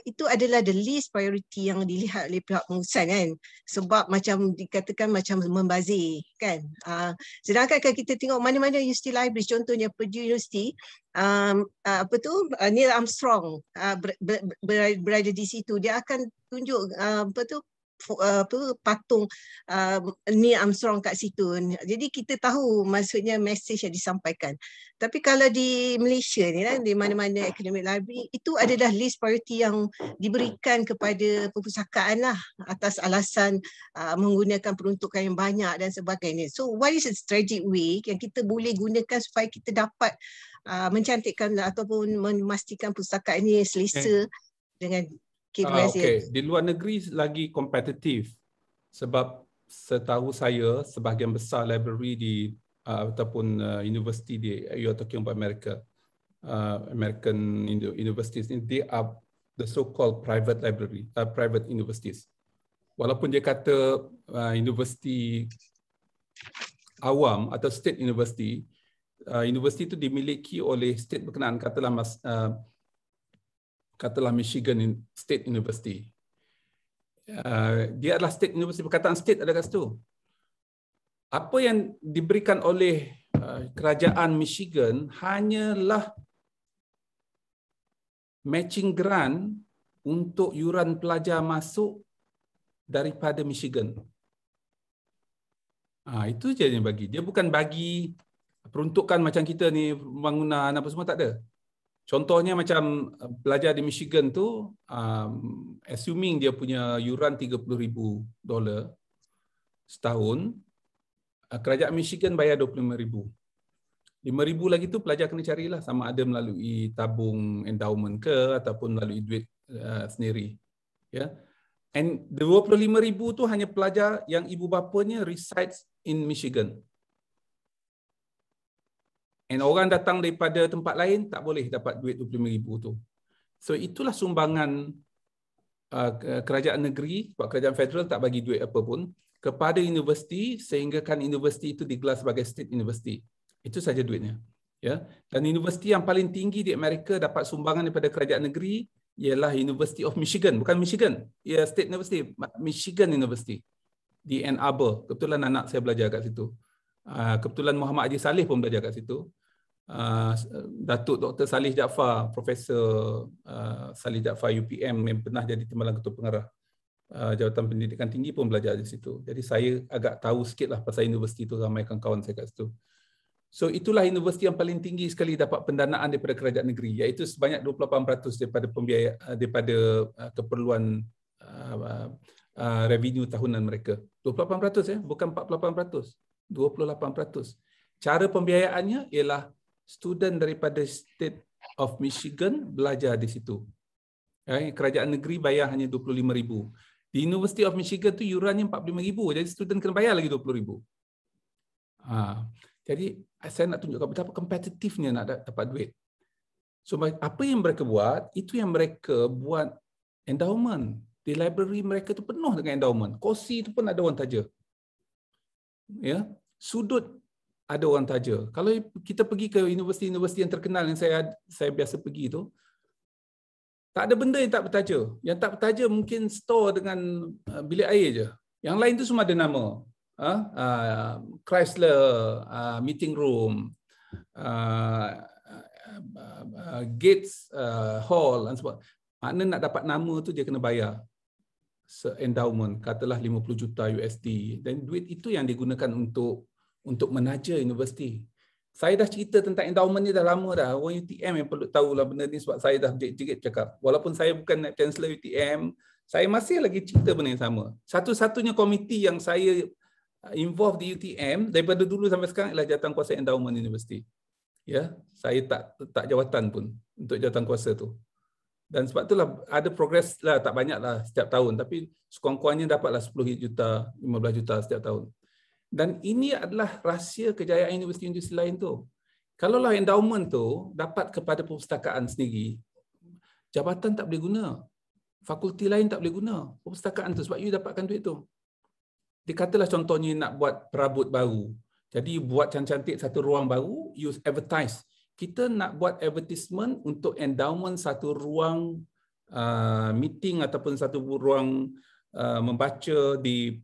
Speaker 6: itu adalah the least priority yang dilihat oleh pihak pengurusan kan, sebab macam dikatakan macam membazir kan. Sedangkan kalau kita tengok mana-mana university library, contohnya Purdue University, Neil Armstrong berada di situ, dia akan tunjuk patung Neil Armstrong kat situ. Jadi kita tahu maksudnya message yang disampaikan. Tapi kalau di Malaysia ni kan, di mana-mana academic library, itu adalah list priority yang diberikan kepada perpustakaan lah, atas alasan menggunakan peruntukan yang banyak dan sebagainya. So what is a strategic way yang kita boleh gunakan supaya kita dapat mencantikkan ataupun memastikan perpustakaan ini selesa dengan
Speaker 3: Okey, di luar negeri lagi kompetitif sebab setahu saya sebahagian besar library di ataupun universiti di you're talking about America, American universities, they are the so-called private library, private universities. Walaupun dia kata universiti awam atau state university, universiti itu dimiliki oleh state berkenaan, katalah Michigan State University. Dia adalah state university, perkataan state ada kat situ. Apa yang diberikan oleh kerajaan Michigan hanyalah matching grant untuk yuran pelajar masuk daripada Michigan. Itu je yang bagi. Dia bukan bagi peruntukan macam kita ni, pembangunan apa semua, tak ada. Contohnya macam pelajar di Michigan tu, assuming dia punya yuran $30,000 setahun, kerajaan Michigan bayar $25,000. $5,000 lagi tu pelajar kena carilah, sama ada melalui tabung endowment ke ataupun melalui duit sendiri. Ya. And the $25,000 tu hanya pelajar yang ibu bapanya resides in Michigan. And orang datang daripada tempat lain tak boleh dapat duit $25,000 tu. So itulah sumbangan kerajaan negeri, sebab kerajaan federal tak bagi duit apa pun kepada universiti, sehinggakan universiti itu digelar sebagai state university. Itu saja duitnya. Ya. Dan universiti yang paling tinggi di Amerika dapat sumbangan daripada kerajaan negeri ialah University of Michigan, bukan Michigan, ia state university, Michigan University di Ann Arbor. Kebetulan anak saya belajar kat situ. Kebetulan Muhammad Haji Saleh pun belajar kat situ. Datuk Dr. Salih Jaafar, Profesor Salih Jaafar UPM yang pernah jadi Timbalan Ketua Pengarah Jabatan Pendidikan Tinggi pun belajar di situ. Jadi saya agak tahu sikit lah pasal universiti itu, ramai kawan-kawan saya kat situ. So itulah universiti yang paling tinggi sekali dapat pendanaan daripada kerajaan negeri, iaitu sebanyak 28% daripada pembiayaan, daripada keperluan revenue tahunan mereka. 28% ya, bukan 48%. 28%. Cara pembiayaannya ialah student daripada State of Michigan belajar di situ. Kerajaan negeri bayar hanya $25,000. Di University of Michigan tu yurannya $45,000. Jadi student kena bayar lagi $20,000. Jadi saya nak tunjukkan betapa kompetitifnya nak dapat duit. So apa yang mereka buat, itu yang mereka buat endowment. Di library mereka tu penuh dengan endowment. Kursi tu pun ada orang taja. Ya, sudut ada orang taja. Kalau kita pergi ke universiti-universiti yang terkenal yang saya biasa pergi tu, tak ada benda yang tak bertaja. Yang tak bertaja mungkin store dengan bilik air je. Yang lain tu semua ada nama. Chrysler meeting room, Gates Hall dan sebagainya. Makna nak dapat nama tu dia kena bayar endowment, katalah 50 juta USD, dan duit itu yang digunakan untuk menaja universiti. Saya dah cerita tentang endowment ni dah lama dah. Orang UTM yang perlu tahulah benda ni sebab saya dah jerit-jerit cakap. Walaupun saya bukan Chancellor UTM, saya masih lagi cerita benda yang sama. Satu-satunya komiti yang saya involved di UTM daripada dulu sampai sekarang ialah jawatankuasa endowment universiti. Ya, saya tak jawatan pun untuk jawatankuasa tu. Dan sebab itulah ada progres lah, tak banyak lah setiap tahun, tapi sekurang-kurangnya dapatlah 10 juta, 15 juta setiap tahun. Dan ini adalah rahsia kejayaan universiti-universiti lain tu. Kalaulah endowment tu dapat kepada perpustakaan sendiri, jabatan tak boleh guna. Fakulti lain tak boleh guna perpustakaan tu sebab you dapatkan duit tu. Dikatalah contohnya nak buat perabot baru. Jadi buat cantik-cantik satu ruang baru, you advertise. Kita nak buat advertisement untuk endowment satu ruang meeting ataupun satu ruang membaca di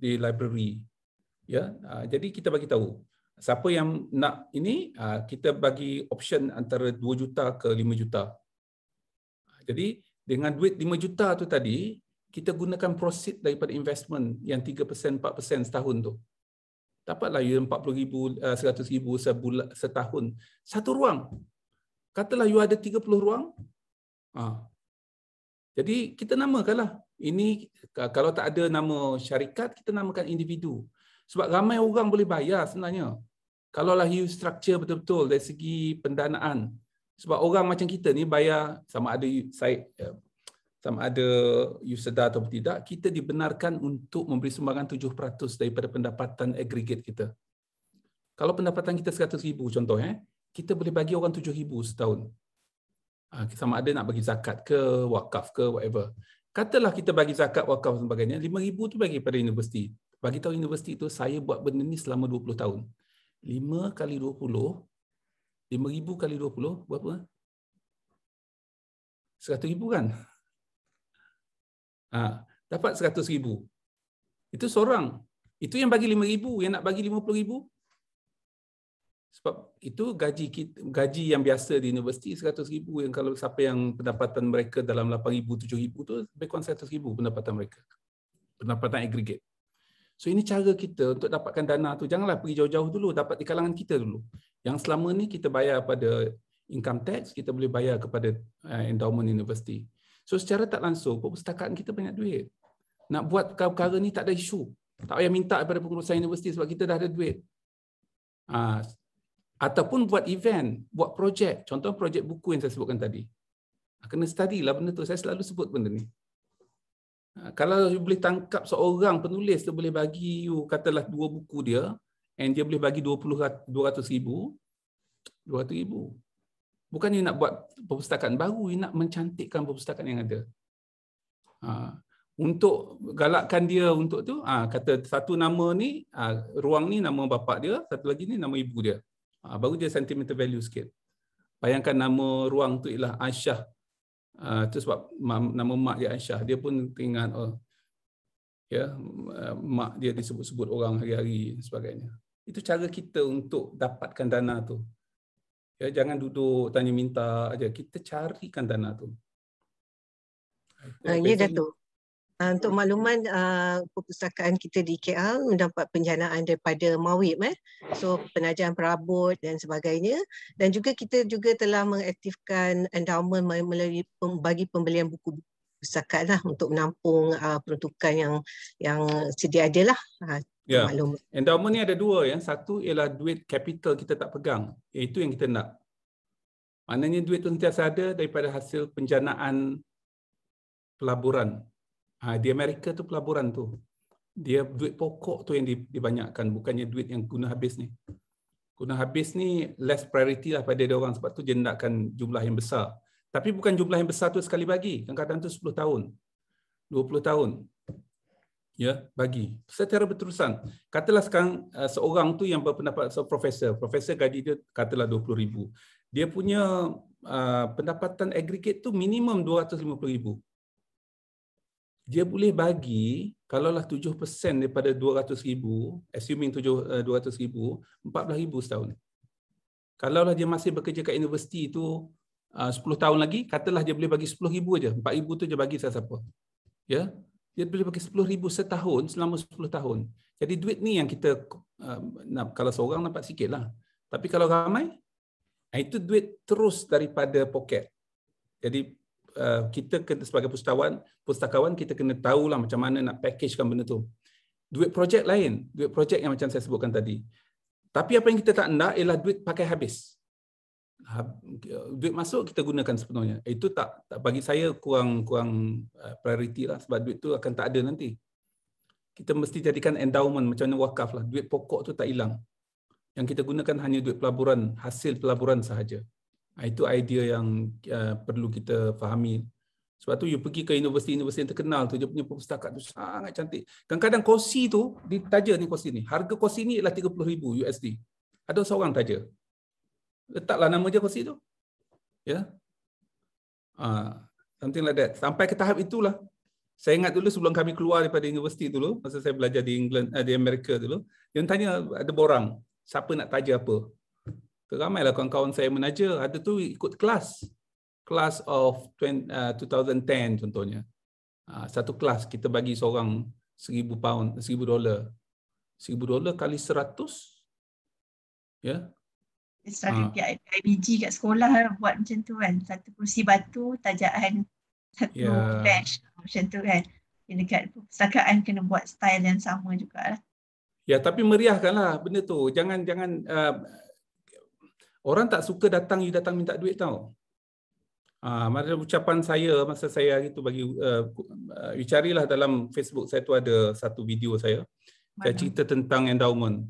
Speaker 3: library. Ya, jadi kita bagi tahu siapa yang nak ini, kita bagi option antara 2 juta ke 5 juta. Jadi dengan duit 5 juta tu tadi, kita gunakan proceed daripada investment yang 3%, 4% setahun tu. Dapatlah you 40,000, 100,000 sebulan, setahun. Satu ruang. Katalah you ada 30 ruang. Jadi kita namakanlah. Ini kalau tak ada nama syarikat, kita namakan individu. Sebab ramai orang boleh bayar sebenarnya. Kalaulah you structure betul-betul dari segi pendanaan. Sebab orang macam kita ni bayar sama ada you sedar atau tidak, kita dibenarkan untuk memberi sumbangan 7% daripada pendapatan aggregate kita. Kalau pendapatan kita 100,000 contoh, kita boleh bagi orang 7,000 setahun. Sama ada nak bagi zakat ke, wakaf ke, whatever. Katalah kita bagi zakat, wakaf dan sebagainya, 5,000 tu bagi pada universiti. Bagi tahu universiti tu, saya buat benda ni selama 20 tahun. 5 kali 20, 5,000 kali 20, berapa? 100,000 kan? Dapat 100,000. Itu seorang. Itu yang bagi 5,000, yang nak bagi 50,000. Sebab itu gaji yang biasa di universiti 100,000, yang kalau siapa yang pendapatan mereka dalam 8,000, 7,000 tu lebih kurang 100,000 pendapatan mereka. Pendapatan aggregate. So ini cara kita untuk dapatkan dana tu. Janganlah pergi jauh-jauh dulu, dapat di kalangan kita dulu. Yang selama ni kita bayar pada income tax, kita boleh bayar kepada endowment university. So secara tak langsung, perpustakaan kita banyak duit. Nak buat perkara ni tak ada isu. Tak payah minta daripada pengurusan universiti sebab kita dah ada duit. Ataupun buat event, buat projek. Contoh projek buku yang saya sebutkan tadi. Kena study lah benda tu. Saya selalu sebut benda ni. Kalau you boleh tangkap seorang penulis, dia boleh bagi you katalah 2 buku dia, and dia boleh bagi 200,000. Bukan you nak buat perpustakaan baru, you nak mencantikkan perpustakaan yang ada. Untuk galakkan dia untuk tu, kata satu nama ni, ruang ni nama bapa dia, satu lagi ni nama ibu dia. Baru dia sentimental value sikit. Bayangkan nama ruang tu ialah Aisyah. Itu sebab nama mak dia Aisyah. Dia pun teringat, mak dia disebut-sebut orang hari-hari dan sebagainya. Itu cara kita untuk dapatkan dana tu. Ya, jangan duduk tanya minta aja. Kita carikan dana tu.
Speaker 6: Ya Datuk. Untuk makluman, perpustakaan kita di KL mendapat penjanaan daripada MAWIP, so penajaman perabot dan sebagainya, dan juga kita juga telah mengaktifkan endowment melalui bagi pembelian buku perpustakaan lah untuk menampung peruntukan yang sedia ada lah.
Speaker 3: Ya, endowment ni ada 2 ya. Satu ialah duit capital kita tak pegang, iaitu yang kita nak. Maknanya duit tu sentiasa ada daripada hasil penjanaan pelaburan. Di Amerika tu pelaburan tu. Dia duit pokok tu yang dibanyakkan, bukannya duit yang guna habis ni. Guna habis ni less priority lah pada dia orang, sebab tu dia nakkan jumlah yang besar. Tapi bukan jumlah yang besar tu sekali bagi. Kadang-kadang tu 10 tahun. 20 tahun. Ya, bagi. Secara berterusan. Katalah sekarang seorang tu yang berpendapat profesor gaji dia katalah 20,000. Dia punya pendapatan aggregate tu minimum 250,000. Dia boleh bagi, kalaulah 7% daripada 200,000, assuming 200,000, 14,000 setahun. Kalaulah dia masih bekerja kat universiti tu 10 tahun lagi, katalah dia boleh bagi 10,000 aja, 4,000 tu dia bagi siapa-siapa. Ya, dia boleh bagi 10,000 setahun selama 10 tahun. Jadi duit ni yang kita nak, kalau seorang dapat sikit lah. Tapi kalau ramai, itu duit terus daripada poket. Jadi kita sebagai pustakawan kita kena tahulah macam mana nak packagekan benda tu. Duit projek lain, duit projek yang macam saya sebutkan tadi. Tapi apa yang kita tak nak ialah duit pakai habis. Duit masuk kita gunakan sepenuhnya. Itu tak bagi saya kurang priority lah, sebab duit tu akan tak ada nanti. Kita mesti jadikan endowment macam mana wakaf lah. Duit pokok tu tak hilang. Yang kita gunakan hanya duit pelaburan, hasil pelaburan sahaja. Itu idea yang perlu kita fahami. Sebab tu you pergi ke universiti-universiti yang terkenal tu, dia punya perpustakaan tu sangat cantik. Kadang-kadang kursi tu, ditaja ni kursi ni. Harga kursi ni ialah 30,000 USD. Ada seorang taja. Letaklah nama je kursi tu. Ya. Something like that. Sampai ke tahap itulah. Saya ingat dulu sebelum kami keluar daripada universiti dulu, masa saya belajar di England, di Amerika dulu, dia tanya, ada borang, siapa nak taja apa? Ramailah kawan-kawan saya menaja, ada tu ikut kelas of 2010 contohnya. Satu kelas kita bagi seorang $1,000, $1,000. $1,000 kali 100. Ya.
Speaker 2: Strategi IBG kat sekolah buat macam tu kan. Satu kursi batu, tajaan satu bench macam tu kan. Dekat perpustakaan kena buat style yang sama jugalah.
Speaker 3: Ya, tapi meriahkanlah benda tu. Jangan orang tak suka datang minta duit tau. Ada ucapan saya masa saya itu bagi you carilah dalam Facebook saya tu ada satu video saya. Saya cerita tentang endowment.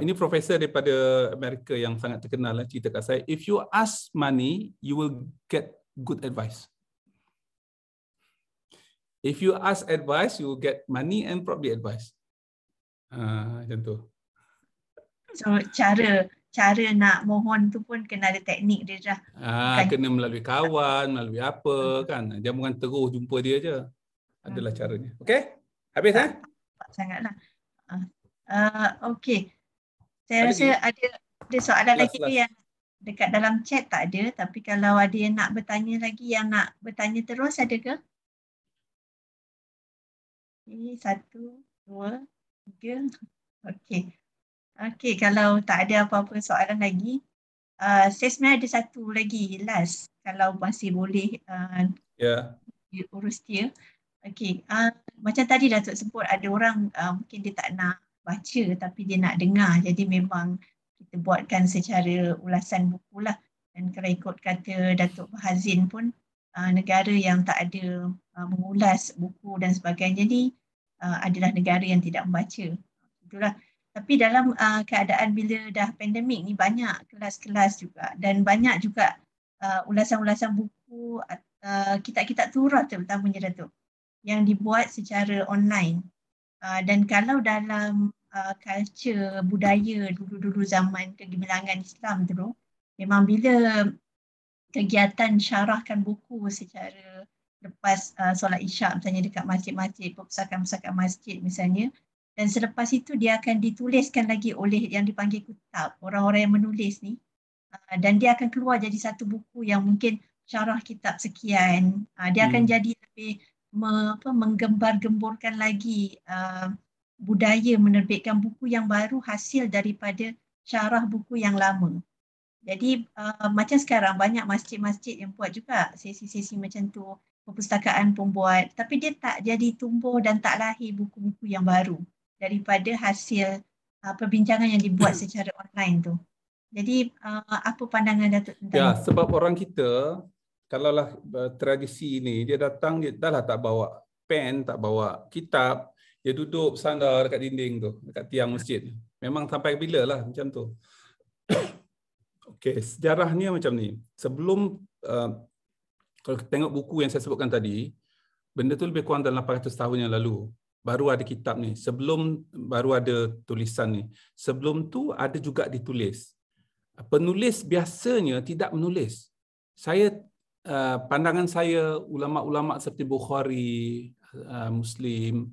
Speaker 3: Ini profesor daripada Amerika yang sangat terkenal lah, cerita kat saya, if you ask money, you will get good advice. If you ask advice, you will get money and probably advice. Macam tu. So
Speaker 2: cara nak mohon tu pun kena ada teknik dia dah.
Speaker 3: Kena melalui kawan, melalui apa kan. Jangan bukan terus jumpa dia je. Adalah caranya. Okey? Habis
Speaker 2: sangatlah. Okey. Saya rasa ada soalan lagi yang dekat dalam chat tak ada, tapi kalau ada yang nak bertanya lagi, yang nak bertanya terus ada ke? Okay, 1, 2, 3. Okey, kalau tak ada apa-apa soalan lagi, saya sebenarnya ada satu lagi last, kalau masih boleh urus dia. Okey, macam tadi Datuk sebut ada orang mungkin dia tak nak baca tapi dia nak dengar, jadi memang kita buatkan secara ulasan buku lah. Dan kalau ikut kata Datuk Bahazin pun, negara yang tak ada mengulas buku dan sebagainya ni adalah negara yang tidak membaca. Itulah. Tapi dalam keadaan bila dah pandemik ni, banyak kelas-kelas juga dan banyak juga ulasan-ulasan buku, kitab-kitab turah terutamanya Datuk, yang dibuat secara online. Dan kalau dalam culture budaya dulu-dulu zaman kegemilangan Islam dulu, memang bila kegiatan syarahkan buku secara lepas solat isyak misalnya dekat masjid-masjid, perpustakaan-perpustakaan masjid misalnya, dan selepas itu dia akan dituliskan lagi oleh yang dipanggil kutab, orang-orang yang menulis ni, dan dia akan keluar jadi satu buku yang mungkin syarah kitab sekian, dia akan jadi lebih menggembar-gemborkan lagi budaya menerbitkan buku yang baru hasil daripada syarah buku yang lama. Jadi macam sekarang banyak masjid-masjid yang buat juga sesi-sesi macam tu, perpustakaan pun buat, tapi dia tak jadi tumbuh dan tak lahir buku-buku yang baru daripada hasil perbincangan yang dibuat secara online tu. Jadi apa pandangan Datuk tentang
Speaker 3: ya, sebab orang kita kalaulah tradisi ni, dia datang, dia dah lah tak bawa pen, tak bawa kitab, dia duduk bersandar dekat dinding tu, dekat tiang masjid. Memang sampai bila lah macam tu. Okey, sejarahnya macam ni. Sebelum, kalau kita tengok buku yang saya sebutkan tadi, benda tu lebih kurang dalam 800 tahun yang lalu. Baru ada kitab ni. Sebelum, baru ada tulisan ni. Sebelum tu ada juga ditulis. Penulis biasanya tidak menulis. Pandangan saya, ulama-ulama seperti Bukhari, Muslim,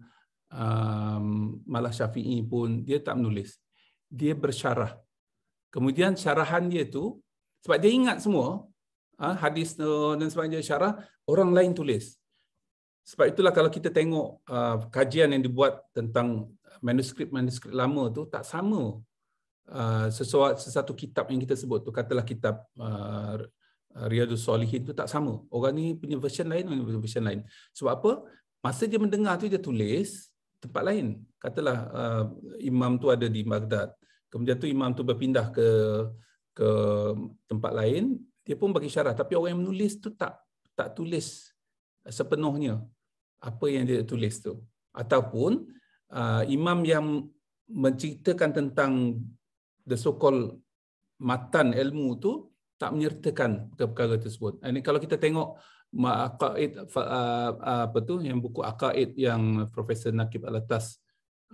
Speaker 3: malah Syafi'i pun, dia tak menulis. Dia bersyarah. Kemudian syarahan dia tu, sebab dia ingat semua, hadis dan sebagainya syarah, orang lain tulis. Sebab itulah kalau kita tengok kajian yang dibuat tentang manuskrip lama tu tak sama. Sesuatu kitab yang kita sebut tu, katalah kitab Riyadhus Salihin tu tak sama. Orang ni punya version lain, orang ni punya version lain. Sebab apa? Masa dia mendengar tu dia tulis tempat lain. Katalah imam tu ada di Baghdad. Kemudian tu imam tu berpindah ke tempat lain, dia pun bagi syarah, tapi orang yang menulis tu tak tulis sepenuhnya apa yang dia tulis tu. Ataupun imam yang menceritakan tentang the so-called matan ilmu tu tak menyertakan perkara tersebut. Ini kalau kita tengok Aqaid apa tu yang buku Aqaid yang Profesor Naqib Alatas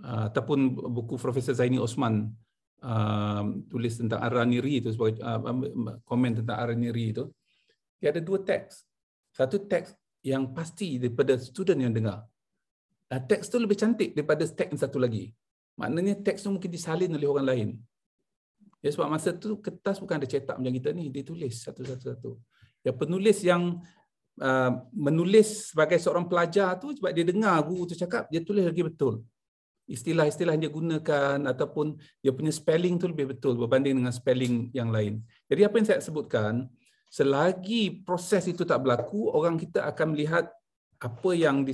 Speaker 3: ataupun buku Profesor Zaini Osman tulis tentang Ar-Raniri itu sebagai komen tentang Ar-Raniri itu, dia ada dua teks. Satu teks yang pasti daripada student yang dengar. Teks tu lebih cantik daripada teks yang satu lagi. Maknanya teks tu mungkin disalin oleh orang lain. Ya, sebab masa tu kertas bukan ada cetak macam kita ni, dia tulis satu-satu. Ya, penulis yang menulis sebagai seorang pelajar tu, sebab dia dengar guru tu cakap, dia tulis lagi betul. Istilah-istilah yang dia gunakan ataupun dia punya spelling tu lebih betul berbanding dengan spelling yang lain. Jadi apa yang saya sebutkan, selagi proses itu tak berlaku, orang kita akan melihat apa yang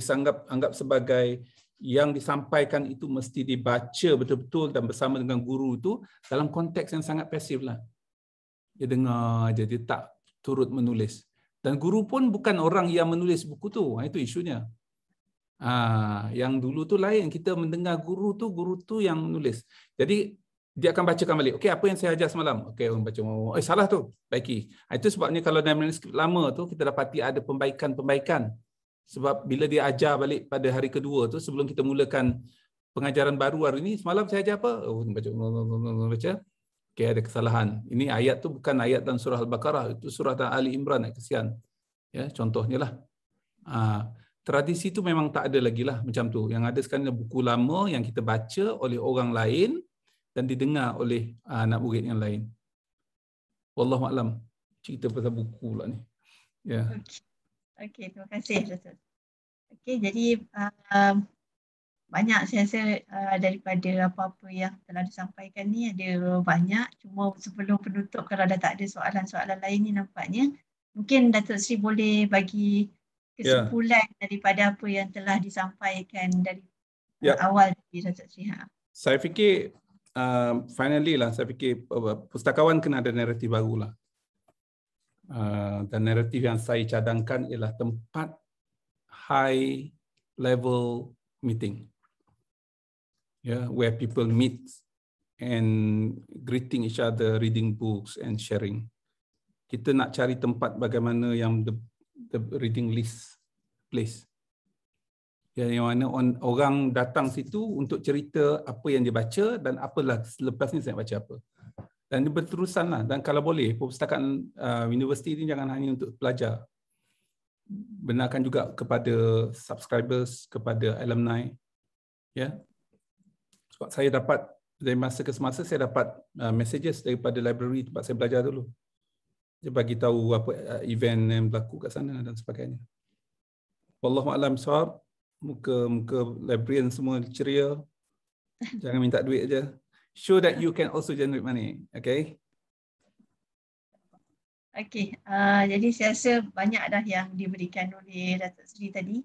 Speaker 3: anggap sebagai yang disampaikan itu mesti dibaca betul-betul dan bersama dengan guru itu dalam konteks yang sangat pasif lah. Dia dengar aja, dia tak turut menulis. Dan guru pun bukan orang yang menulis buku tu. Itu isunya. Yang dulu tu lain, kita mendengar guru tu yang menulis. Jadi dia akan bacakan balik. Okey, apa yang saya ajar semalam? Okey, orang baca, salah tu, baiki. Itu sebabnya kalau dalam manuskrip lama tu kita dapati ada pembaikan-pembaikan. Sebab bila dia ajar balik pada hari kedua tu, sebelum kita mulakan pengajaran baru hari ini, semalam saya ajar apa? Baca. Okey, ada kesalahan. Ini ayat tu bukan ayat dalam surah Al-Baqarah, itu surah Ali Imran, kesian. Ya, contohnya lah. Tradisi tu memang tak ada lagi lah macam tu. Yang ada sekarang adalah buku lama yang kita baca oleh orang lain dan didengar oleh anak murid yang lain. Wallahualam. Cerita pasal buku pula ni. Ya.
Speaker 2: Okey, terima kasih Datuk. Okey, jadi banyak saya rasa daripada apa-apa yang telah disampaikan ni ada banyak. Cuma sebelum penutup, kalau dah tak ada soalan-soalan lain ni nampaknya, mungkin Datuk Seri boleh bagi kesimpulan daripada apa yang telah disampaikan dari awal dari Datuk Seri.
Speaker 3: Saya fikir finally lah, saya fikir pustakawan kena ada naratif baru lah. Dan naratif yang saya cadangkan ialah tempat high level meeting, where people meet and greeting each other, reading books and sharing. Kita nak cari tempat bagaimana yang the reading list place, yang mana orang datang situ untuk cerita apa yang dia baca dan apalah selepas ni saya baca apa. Dan dia berterusan lah. Dan kalau boleh, perpustakaan universiti ini jangan hanya untuk pelajar. Benarkan juga kepada subscribers, kepada alumni. Ya. Sebab saya dapat, dari masa ke semasa, saya dapat messages daripada library tempat saya belajar dulu. Dia bagi tahu apa event yang berlaku kat sana dan sebagainya. Wallahualam shawab. Muka librarian semua ceria. Jangan minta duit aja. Show that you can also generate money. Okay?
Speaker 2: Okay. Jadi saya rasa banyak dah yang diberikan oleh Datuk Seri tadi.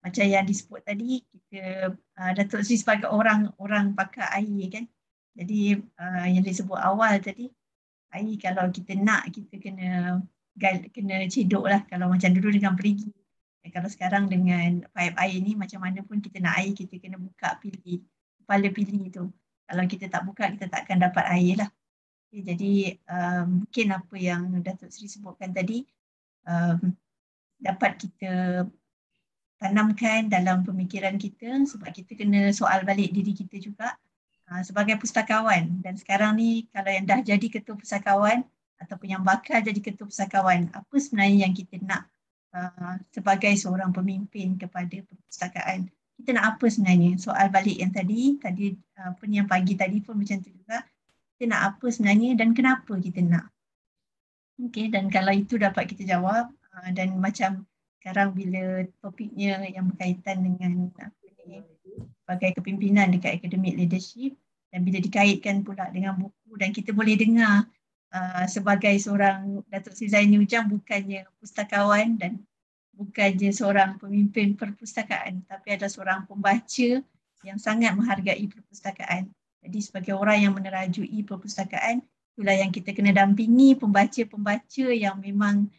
Speaker 2: Macam yang disebut tadi, kita Datuk Seri sebagai orang pakar air kan. Jadi yang disebut awal tadi, air kalau kita nak, kita kena cedok lah. Kalau macam dulu dengan perigi. Kalau sekarang dengan pipe air ni, macam mana pun kita nak air, kita kena buka kepala pilih tu. Kalau kita tak buka, kita tak akan dapat air lah. Okay, jadi mungkin apa yang Datuk Seri sebutkan tadi dapat kita tanamkan dalam pemikiran kita, sebab kita kena soal balik diri kita juga sebagai pustakawan. Dan sekarang ni kalau yang dah jadi ketua pustakawan ataupun yang bakal jadi ketua pustakawan, apa sebenarnya yang kita nak sebagai seorang pemimpin kepada perpustakaan? Kita nak apa sebenarnya? Soal balik yang tadi pun yang pagi tadi pun macam tu juga. Kita nak apa sebenarnya dan kenapa kita nak? Okey, dan kalau itu dapat kita jawab dan macam sekarang bila topiknya yang berkaitan dengan sebagai kepimpinan dekat academic leadership, dan bila dikaitkan pula dengan buku, dan kita boleh dengar sebagai seorang Datuk Seri Zaini Ujang bukannya pustakawan dan bukannya seorang pemimpin perpustakaan, tapi adalah seorang pembaca yang sangat menghargai perpustakaan. Jadi sebagai orang yang menerajui perpustakaan, itulah yang kita kena dampingi pembaca-pembaca yang memang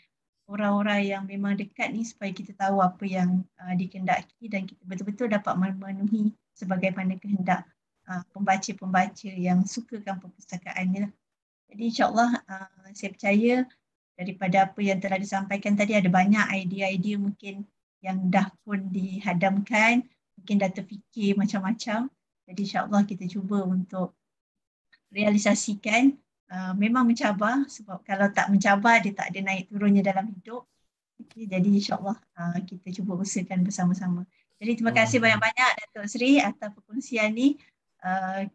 Speaker 2: orang-orang yang memang dekat ni, supaya kita tahu apa yang dikehendaki dan kita betul-betul dapat memenuhi sebagaimana kehendak pembaca-pembaca yang sukakan perpustakaan ni lah. Jadi insyaAllah saya percaya daripada apa yang telah disampaikan tadi, ada banyak idea-idea mungkin yang dah pun dihadamkan, mungkin dah terfikir macam-macam. Jadi insyaAllah kita cuba untuk realisasikan. Memang mencabar, sebab kalau tak mencabar dia tak ada naik turunnya dalam hidup. Okay, jadi insyaAllah kita cuba usahakan bersama-sama. Jadi terima kasih banyak-banyak Datuk Seri atas perkongsian ni.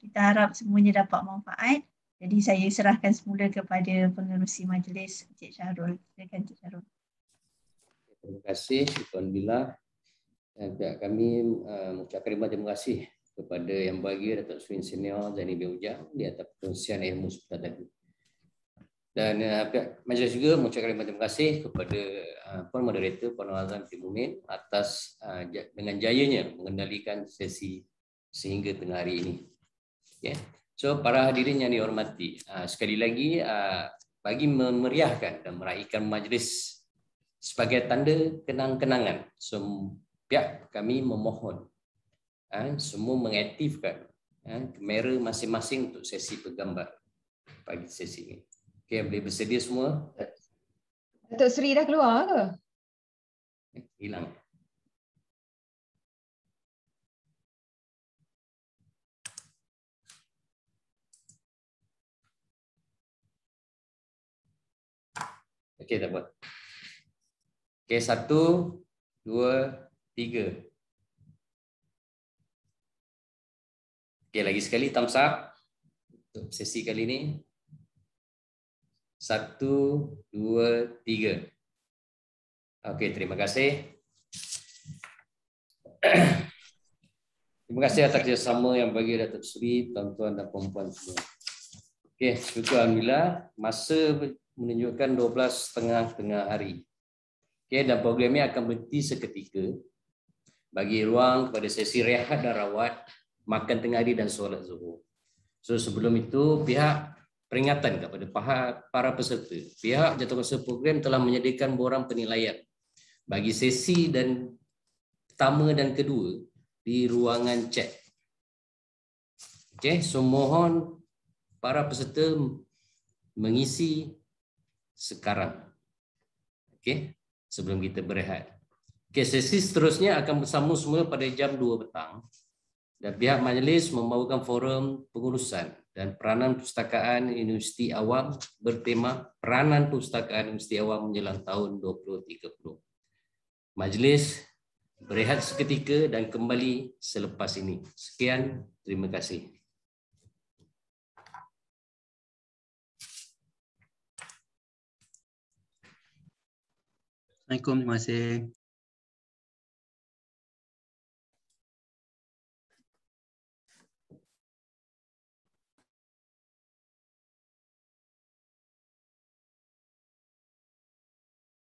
Speaker 2: Kita harap semuanya dapat manfaat. Jadi saya serahkan semula kepada pengerusi majlis, Encik Syahrul. Silakan Encik Syahrul.
Speaker 1: Terima kasih Tuan Bila. Dan pihak kami mengucapkan terima kasih kepada Yang Berbahagia Datuk Seri Senior Zaini bin Ujang di atas perkongsian ilmu sebentar tadi. Dan pihak majlis juga mengucapkan terima kasih kepada Puan Moderator Puan Azam Timumin atas dengan jayanya mengendalikan sesi sehingga tengah hari ini. Okay. So para hadirin yang dihormati, sekali lagi bagi memeriahkan dan meraihkan majlis sebagai tanda kenang-kenangan, pihak kami memohon semua mengaktifkan kamera masing-masing untuk sesi bergambar pagi sesi ini. Okey, boleh bersedia semua?
Speaker 7: Datuk Seri dah keluar ke?
Speaker 1: Hilang. Okey, tak apa. Okey, 1, 2, 3. Okey, lagi sekali thumbs up untuk sesi kali ini. 1, 2, 3. Okey, terima kasih. Terima kasih atas kerjasama yang bagi Datuk Seri, tuan-tuan dan puan-puan semua. Okey, syukur alhamdulillah, masa menunjukkan 12.30 tengah hari. Okey, dan program ini akan berhenti seketika bagi ruang kepada sesi rehat dan rawat, makan tengah hari dan solat zuhur. So sebelum itu, pihak peringatan kepada para peserta, pihak jawatankuasa program telah menyediakan borang penilaian bagi sesi dan pertama dan kedua di ruangan chat. Okey, so mohon para peserta mengisi sekarang. Okey, sebelum kita berehat. Okey, sesi seterusnya akan bersambung semula pada jam 2 petang. Dan pihak majlis membawakan forum pengurusan dan peranan perpustakaan Universiti Awam bertema peranan perpustakaan Universiti Awam menjelang tahun 2030. Majlis berehat seketika dan kembali selepas ini. Sekian, terima kasih.
Speaker 8: Assalamualaikum, terima kasih.